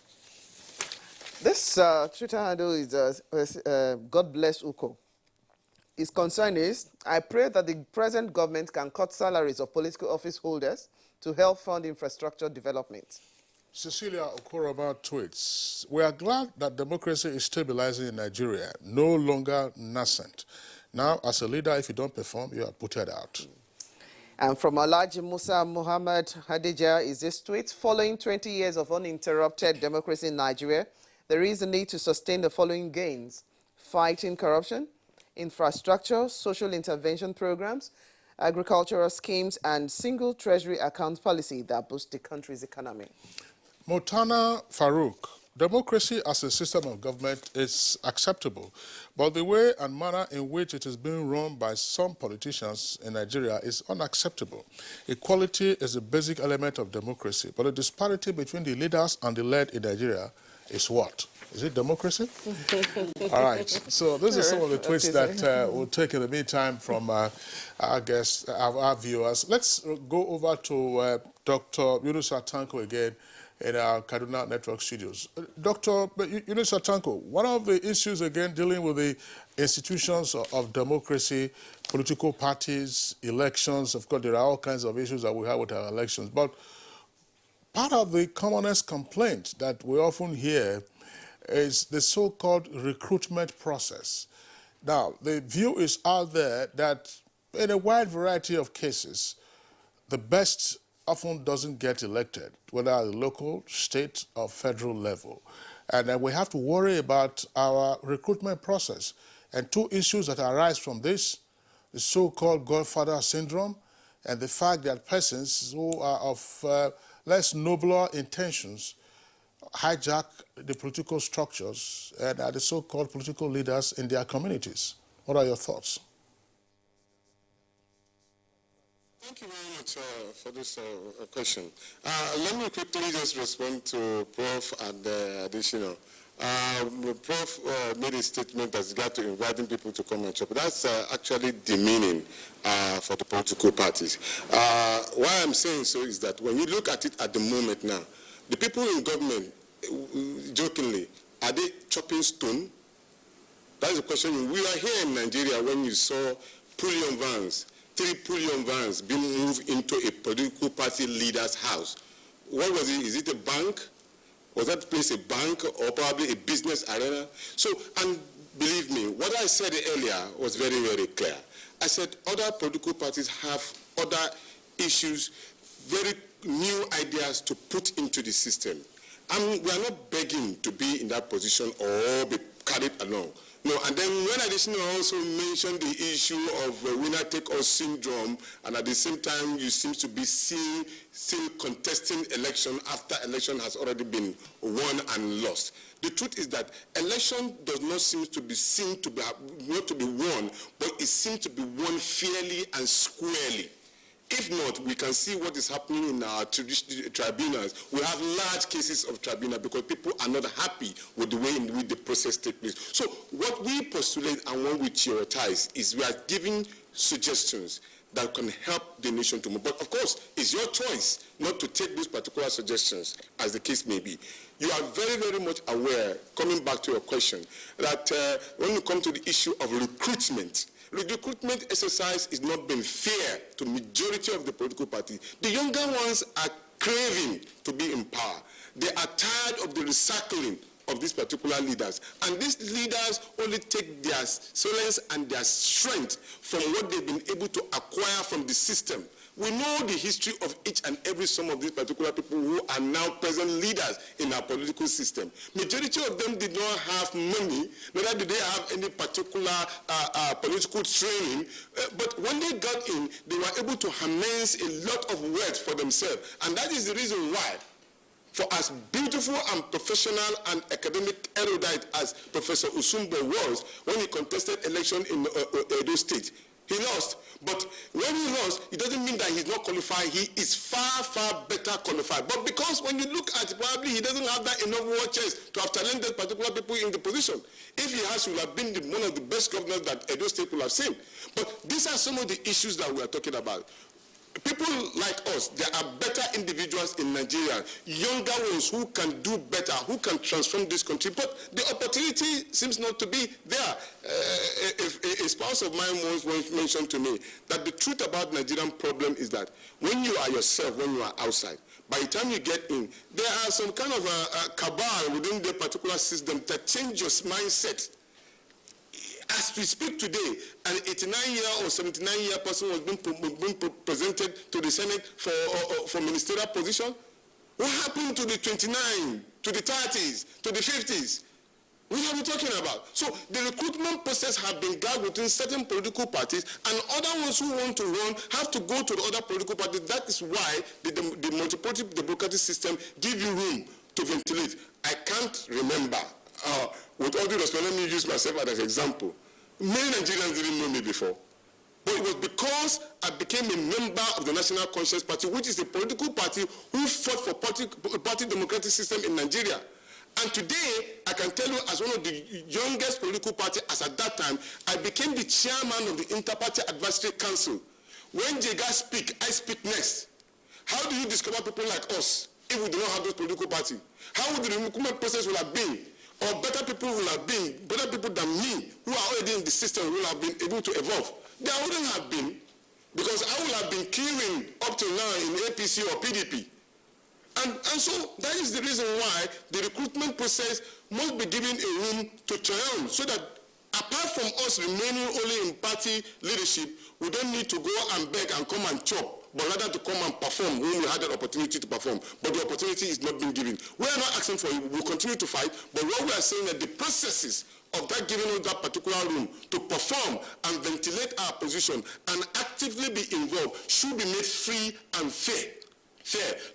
This Twitter handle is God bless Uko. His concern is, I pray that the present government can cut salaries of political office holders to help fund infrastructure development. Cecilia Okoroma tweets, we are glad that democracy is stabilizing in Nigeria, no longer nascent. Now, as a leader, if you don't perform, you are putted out. And from Alhaji Musa Muhammad Hadija is this tweet, following 20 years of uninterrupted democracy in Nigeria, there is a need to sustain the following gains: fighting corruption, infrastructure, social intervention programs, agricultural schemes, and single treasury account policy that boost the country's economy. Motana Farouk, democracy as a system of government is acceptable, but the way and manner in which it is being run by some politicians in Nigeria is unacceptable. Equality is a basic element of democracy, but the disparity between the leaders and the led in Nigeria is what? Is it democracy? All right. So these are some of the tweets that we'll take in the meantime from our guests, our viewers. Let's go over to Dr. Yunus Atanko again in our Kaduna Network studios. Dr. Yunus Atanko, one of the issues again dealing with the institutions of democracy, political parties, elections, of course there are all kinds of issues that we have with our elections, but part of the commonest complaint that we often hear is the so-called recruitment process. Now, the view is out there that in a wide variety of cases, the best often doesn't get elected, whether at the local, state, or federal level. And then we have to worry about our recruitment process. And two issues that arise from this, the so-called Godfather syndrome, and the fact that persons who are of less nobler intentions hijack the political structures and are the so-called political leaders in their communities. What are your thoughts? Thank you very much for this question. Let me quickly just respond to Prof. and additional. Prof. Made a statement that's got to inviting people to come and shop. That's actually demeaning for the political parties. Why I'm saying so is that when you look at it at the moment now, the people in government, jokingly, are they chopping stone? That's the question. We are here in Nigeria when you saw Pullion vans, 3 Pullion vans being moved into a political party leader's house. What was it? Is it a bank? Was that place a bank or probably a business arena? So, and believe me, what I said earlier was very, very clear. I said other political parties have other issues, very new ideas to put into the system. And we are not begging to be in that position or be carried along. No, and then when additionally also mentioned the issue of winner-take-all syndrome, and at the same time you seem to be still contesting election after election has already been won and lost. The truth is that election does not seem to be seen to be not to be won, but it seems to be won fairly and squarely. If not, we can see what is happening in our tribunals. We have large cases of tribunal because people are not happy with the way in which the process takes place. So what we postulate and what we theorize is we are giving suggestions that can help the nation to move. But of course, it's your choice not to take these particular suggestions, as the case may be. You are very, very much aware, coming back to your question, that when you come to the issue of recruitment, the recruitment exercise is not been fair to majority of the political parties. The younger ones are craving to be in power. They are tired of the recycling of these particular leaders. And these leaders only take their solace and their strength from what they've been able to acquire from the system. We know the history of each and every some of these particular people who are now present leaders in our political system. Majority of them did not have money, neither did they have any particular political training, but when they got in, they were able to harness a lot of wealth for themselves. And that is the reason why, for as beautiful and professional and academic erudite as Professor Usumbo was, when he contested election in Edo State, he lost. But when he lost, it doesn't mean that he's not qualified. He is far, far better qualified. But because when you look at it, probably he doesn't have that enough war chest to have challenged particular people in the position. If he has, he would have been one of the best governors that Edo State will have seen. But these are some of the issues that we are talking about. People like us, there are better individuals in Nigeria, younger ones who can do better, who can transform this country, but the opportunity seems not to be there. A spouse of mine once mentioned to me that the truth about Nigerian problem is that when you are yourself, when you are outside, by the time you get in, there are some kind of a cabal within the particular system that change your mindset. As we speak today, an 89-year or 79-year person was being presented to the Senate for ministerial position. What happened to the 29, to the 30s, to the 50s? What are we talking about? So the recruitment process has been guided within certain political parties, and other ones who want to run have to go to the other political parties. That is why the multi-party democratic system gives you room to ventilate. I can't remember. With all due respect, let me use myself as an example. Many Nigerians didn't know me before. But it was because I became a member of the National Conscience Party, which is a political party who fought for party democratic system in Nigeria. And today, I can tell you, as one of the youngest political parties, as at that time, I became the chairman of the Inter-Party Advisory Council. When Jega speak, I speak next. How do you discover people like us if we do not have those political parties? How would the recruitment process will have been? Or better people will have been, better people than me, who are already in the system, will have been able to evolve. There wouldn't have been, because I would have been queuing up to now in APC or PDP. And so that is the reason why the recruitment process must be given a room to triumph, so that apart from us remaining only in party leadership, we don't need to go and beg and come and chop, but rather to come and perform when we had the opportunity to perform. But the opportunity is not being given. We are not asking for it. We will continue to fight, but what we are saying is that the processes of that giving us that particular room to perform and ventilate our position and actively be involved should be made free and fair.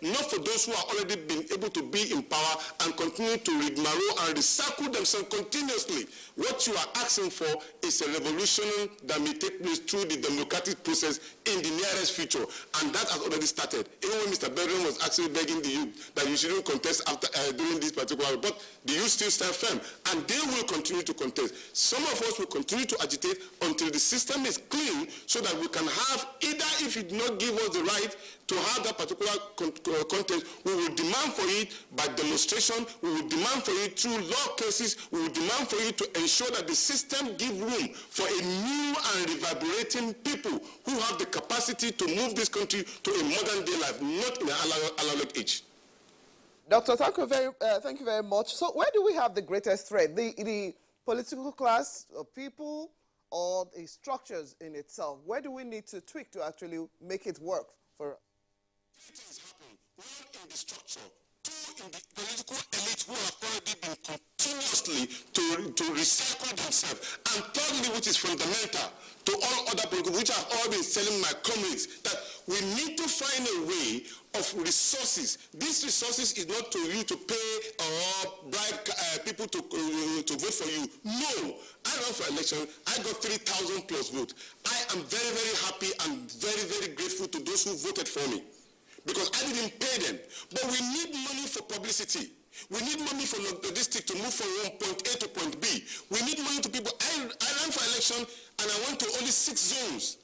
Not for those who are already been able to be in power and continue to rigmarole and recycle themselves continuously. What you are asking for is a revolution that may take place through the democratic process in the nearest future, and that has already started. Even when Mr. Bedouin was actually begging the youth that you shouldn't contest after during this particular report, the youth still stand firm, and they will continue to contest. Some of us will continue to agitate until the system is clean, so that we can have, either if you do not give us the right to have that particular content, we will demand for it by demonstration, we will demand for it through law cases, we will demand for it to ensure that the system gives room for a new and reverberating people who have the capacity to move this country to a modern day life, not in an analog age. Doctor, thank you very much. So where do we have the greatest threat? The political class, people, or the structures in itself? Where do we need to tweak to actually make it work For things happen. One, in the structure. Two, in the political elite who have already been continuously to recycle themselves. And thirdly, which is fundamental to all other people, which I've all been telling my comrades, that we need to find a way of resources. These resources is not to you to pay or bribe people to vote for you. No. I ran for election. I got 3,000 plus votes. I am very, very happy and very, very grateful to those who voted for me, because I didn't pay them. But we need money for publicity. We need money for logistics to move from point A to point B. We need money to people. I ran for election and I went to only 6 zones.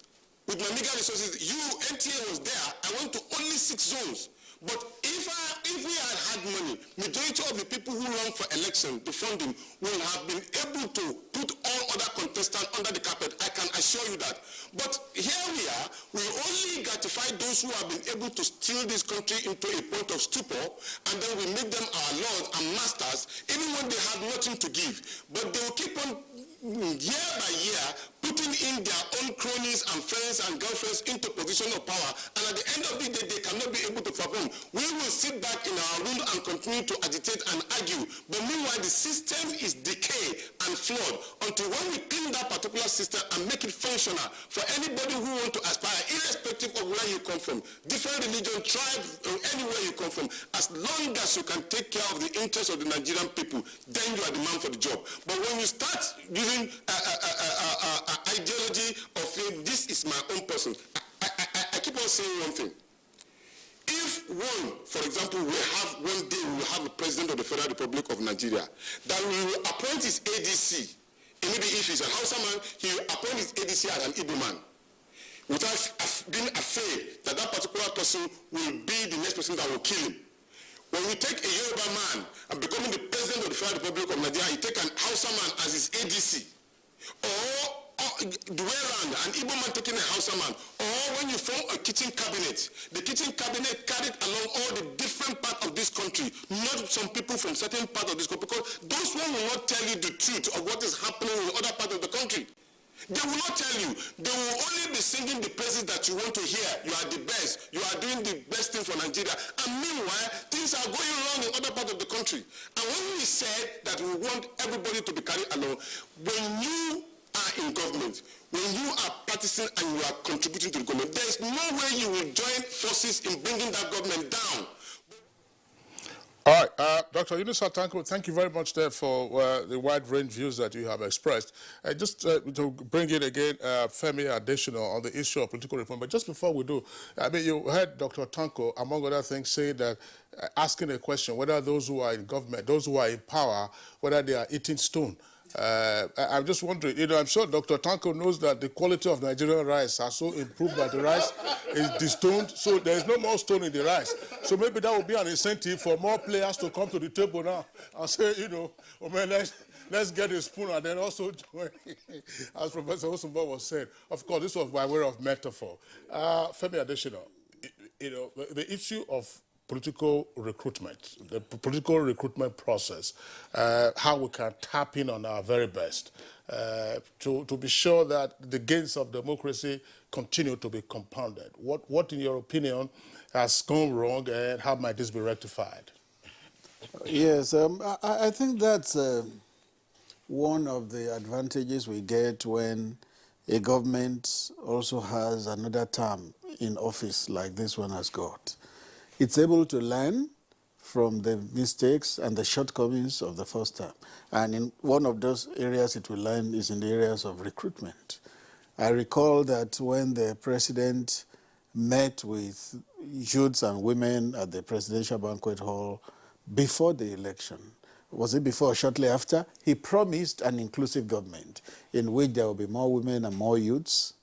With my meager resources, NTA was there. I went to only 6 zones. But if we had had money, majority of the people who run for election, the funding, will have been able to put all other contestants under the carpet. I can assure you that. But here we are, we only gratify those who have been able to steal this country into a point of stupor, and then we make them our lords and masters, even when they have nothing to give. But they will keep on year by year, putting in their own cronies and friends and girlfriends into position of power, and at the end of the day, they cannot be able to perform. We will sit back in our room and continue to agitate and argue. But meanwhile, the system is decayed and flawed until when we clean that particular system and make it functional for anybody who wants to aspire, irrespective of where you come from, different religion, tribe, or anywhere you come from, as long as you can take care of the interests of the Nigerian people, then you are the man for the job. But when you start using ideology of saying this is my own person, I keep on saying one thing. If for example, one day we will have a president of the Federal Republic of Nigeria that will appoint his ADC, and maybe if he's a Hausa man, he will appoint his ADC as an Igbo man, without being afraid that that particular person will be the next person that will kill him. When we take a Yoruba man and becoming the president of the Federal Republic of Nigeria, you take an Hausa man as his ADC, or the way around, an Igbo man taking a Hausa man, or when you form a kitchen cabinet, the kitchen cabinet carried along all the different parts of this country, not some people from certain parts of this country, because those one will not tell you the truth of what is happening in other parts of the country. They will not tell you. They will only be singing the praises that you want to hear. You are the best. You are doing the best thing for Nigeria. And meanwhile, things are going wrong in other parts of the country. And when we said that we want everybody to be carried along, when you are in government, when you are practicing and you are contributing to the government, there is no way you will join forces in bringing that government down. All right, Dr. Yunusa Tanko, thank you very much there for the wide range views that you have expressed. Just to bring in again Femi additional on the issue of political reform, but just before we do, I mean, you heard Dr. Tanko, among other things, say that asking a question whether those who are in government, those who are in power, whether they are eating stone. I'm just wondering, I'm sure Dr. Tanko knows that the quality of Nigerian rice has so improved that the rice is destoned, so there is no more stone in the rice. So maybe that would be an incentive for more players to come to the table now and say, oh man, let's get a spoon and then also join, as Professor Osumba was saying. Of course, this was by way of metaphor. Femi additional, the issue of political recruitment, the political recruitment process, how we can tap in on our very best to be sure that the gains of democracy continue to be compounded. What in your opinion, has gone wrong and how might this be rectified? Yes, I think that's one of the advantages we get when a government also has another term in office like this one has got. It's able to learn from the mistakes and the shortcomings of the first term. And in one of those areas it will learn is in the areas of recruitment. I recall that when the president met with youths and women at the presidential banquet hall before the election, was it before or shortly after, he promised an inclusive government in which there will be more women and more youths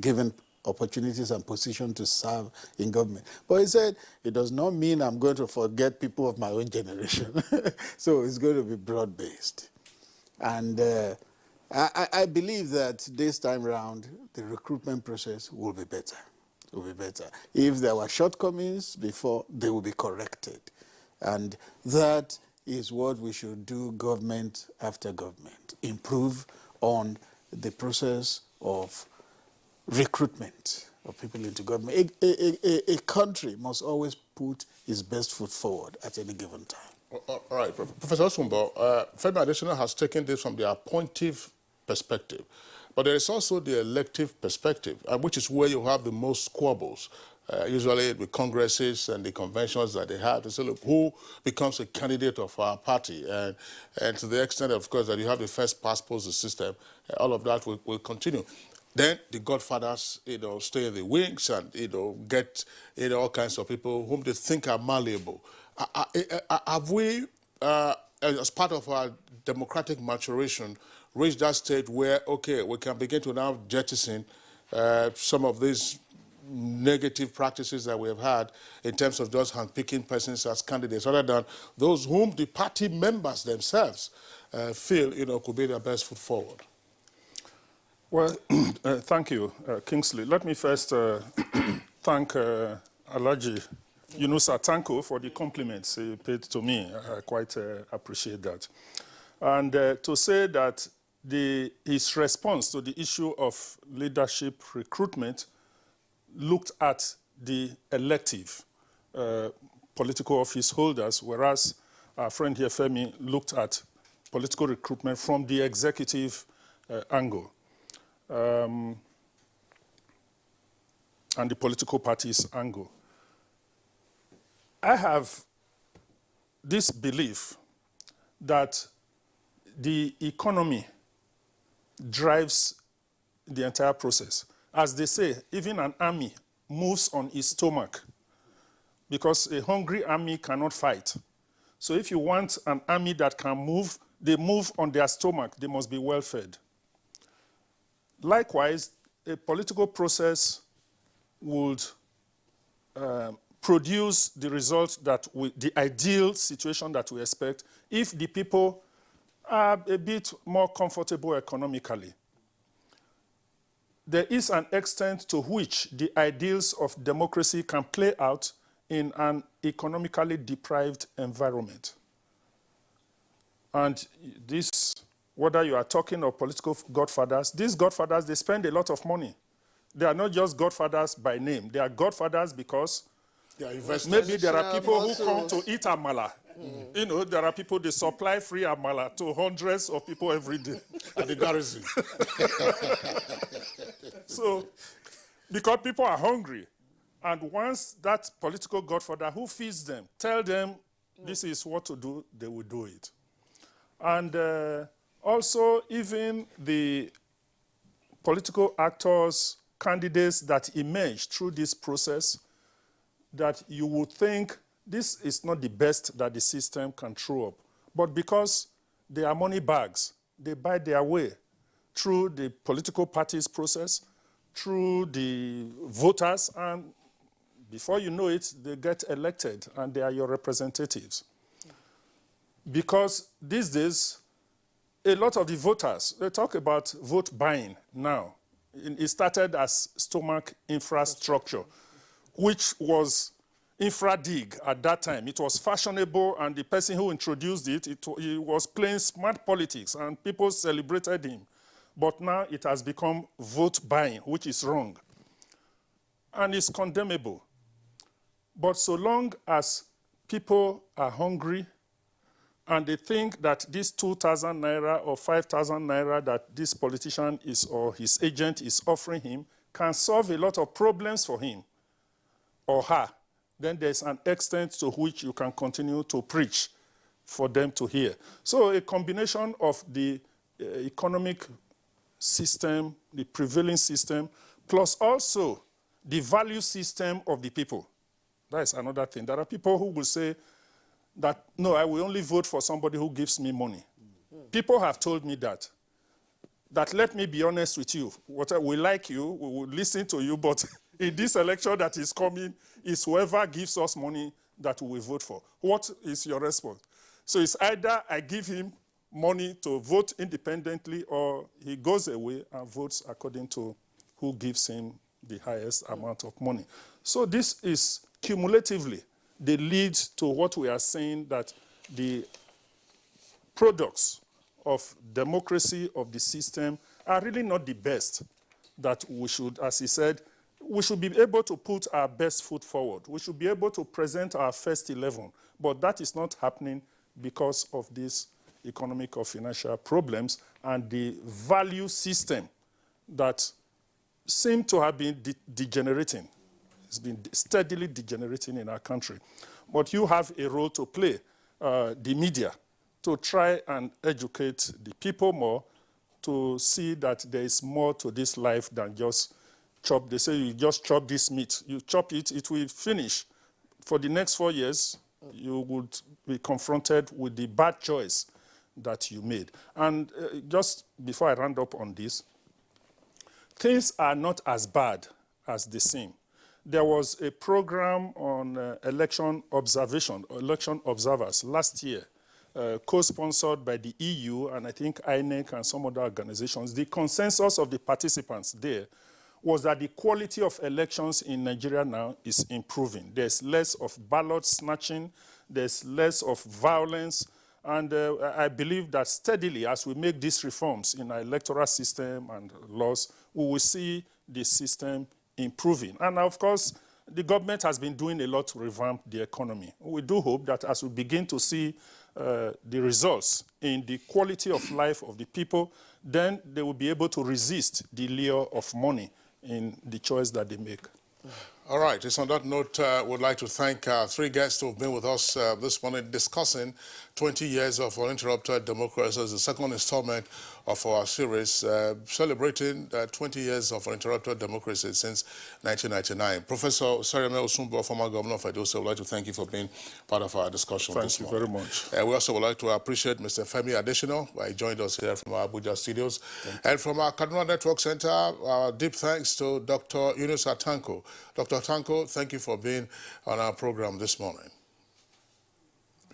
given opportunities and position to serve in government. But he said, it does not mean I'm going to forget people of my own generation. So it's going to be broad-based. And I believe that this time around, the recruitment process will be better. Will be better. If there were shortcomings before, they will be corrected. And that is what we should do government after government. Improve on the process of recruitment of people into government. A country must always put its best foot forward at any given time. All right, Professor Osumbo, Femi Adesina has taken this from the appointive perspective, but there is also the elective perspective, which is where you have the most squabbles. Usually with congresses and the conventions that they have to say, look, who becomes a candidate of our party? And to the extent, of course, that you have the first past post system, all of that will continue. Then the godfathers, stay in the wings and, get, all kinds of people whom they think are malleable. Have we, as part of our democratic maturation, reached that state where, okay, we can begin to now jettison some of these negative practices that we have had in terms of just handpicking persons as candidates, rather than those whom the party members themselves feel, could be their best foot forward? Well, thank you, Kingsley. Let me first thank Alhaji Yunusa Tanko for the compliments he paid to me. I quite appreciate that. And to say that his response to the issue of leadership recruitment looked at the elective political office holders, whereas our friend here, Femi, looked at political recruitment from the executive angle. And the political parties angle. I have this belief that the economy drives the entire process. As they say, even an army moves on its stomach because a hungry army cannot fight. So if you want an army that can move, they move on their stomach. They must be well fed. Likewise, a political process would produce the result the ideal situation that we expect if the people are a bit more comfortable economically. There is an extent to which the ideals of democracy can play out in an economically deprived environment. And this, whether you are talking of political godfathers, these godfathers, they spend a lot of money. They are not just godfathers by name. They are godfathers because maybe there are people who come to eat amala. There are people, they supply free amala to hundreds of people every day at the garrison. So, because people are hungry, and once that political godfather who feeds them, tell them this is what to do, they will do it. And also, even the political actors, candidates that emerge through this process, that you would think this is not the best that the system can throw up. But because they are money bags, they buy their way through the political parties process, through the voters, and before you know it, they get elected and they are your representatives. Because these days, a lot of the voters, they talk about vote buying now. It started as stomach infrastructure, which was infra-dig at that time. It was fashionable, and the person who introduced he was playing smart politics, and people celebrated him. But now it has become vote buying, which is wrong. And it's condemnable. But so long as people are hungry and they think that this 2,000 naira or 5,000 naira that this politician is or his agent is offering him can solve a lot of problems for him or her, then there's an extent to which you can continue to preach for them to hear. So a combination of the economic system, the prevailing system, plus also the value system of the people. That is another thing. There are people who will say that, no, I will only vote for somebody who gives me money. People have told me that let me be honest with you. We like you, we will listen to you, but in this election that is coming, is whoever gives us money that we will vote for. What is your response? So it's either I give him money to vote independently, or he goes away and votes according to who gives him the highest amount of money. So this is cumulatively the lead to what we are saying, that the products of democracy, of the system, are really not the best, that we should, as he said, we should be able to put our best foot forward. We should be able to present our first 11, but that is not happening because of these economic or financial problems and the value system that seem to have been degenerating. It's been steadily degenerating in our country. But you have a role to play, the media, to try and educate the people more, to see that there is more to this life than just chop. They say you just chop this meat. You chop it, it will finish. For the next 4 years, you would be confronted with the bad choice that you made. And just before I round up on this, things are not as bad as they seem. There was a program on election observation, election observers last year, co-sponsored by the EU and I think INEC and some other organizations. The consensus of the participants there was that the quality of elections in Nigeria now is improving. There's less of ballot snatching, there's less of violence, and I believe that steadily as we make these reforms in our electoral system and laws, we will see the system improving. And of course, the government has been doing a lot to revamp the economy. We do hope that as we begin to see the results in the quality of life of the people, then they will be able to resist the lure of money in the choice that they make. All right, it's on that note, we'd like to thank our three guests who have been with us this morning discussing 20 years of uninterrupted democracy as the second installment of our series celebrating 20 years of uninterrupted democracy since 1999. Professor Sereme Osumbo, former governor of Edo State, would like to thank you for being part of our discussion this morning. Thank you very much. We also would like to appreciate Mr. Femi Adesina, who joined us here from our Abuja studios. And from our Kaduna Network Center, our deep thanks to Dr. Yunus Atanko. Dr. Atanko, thank you for being on our program this morning.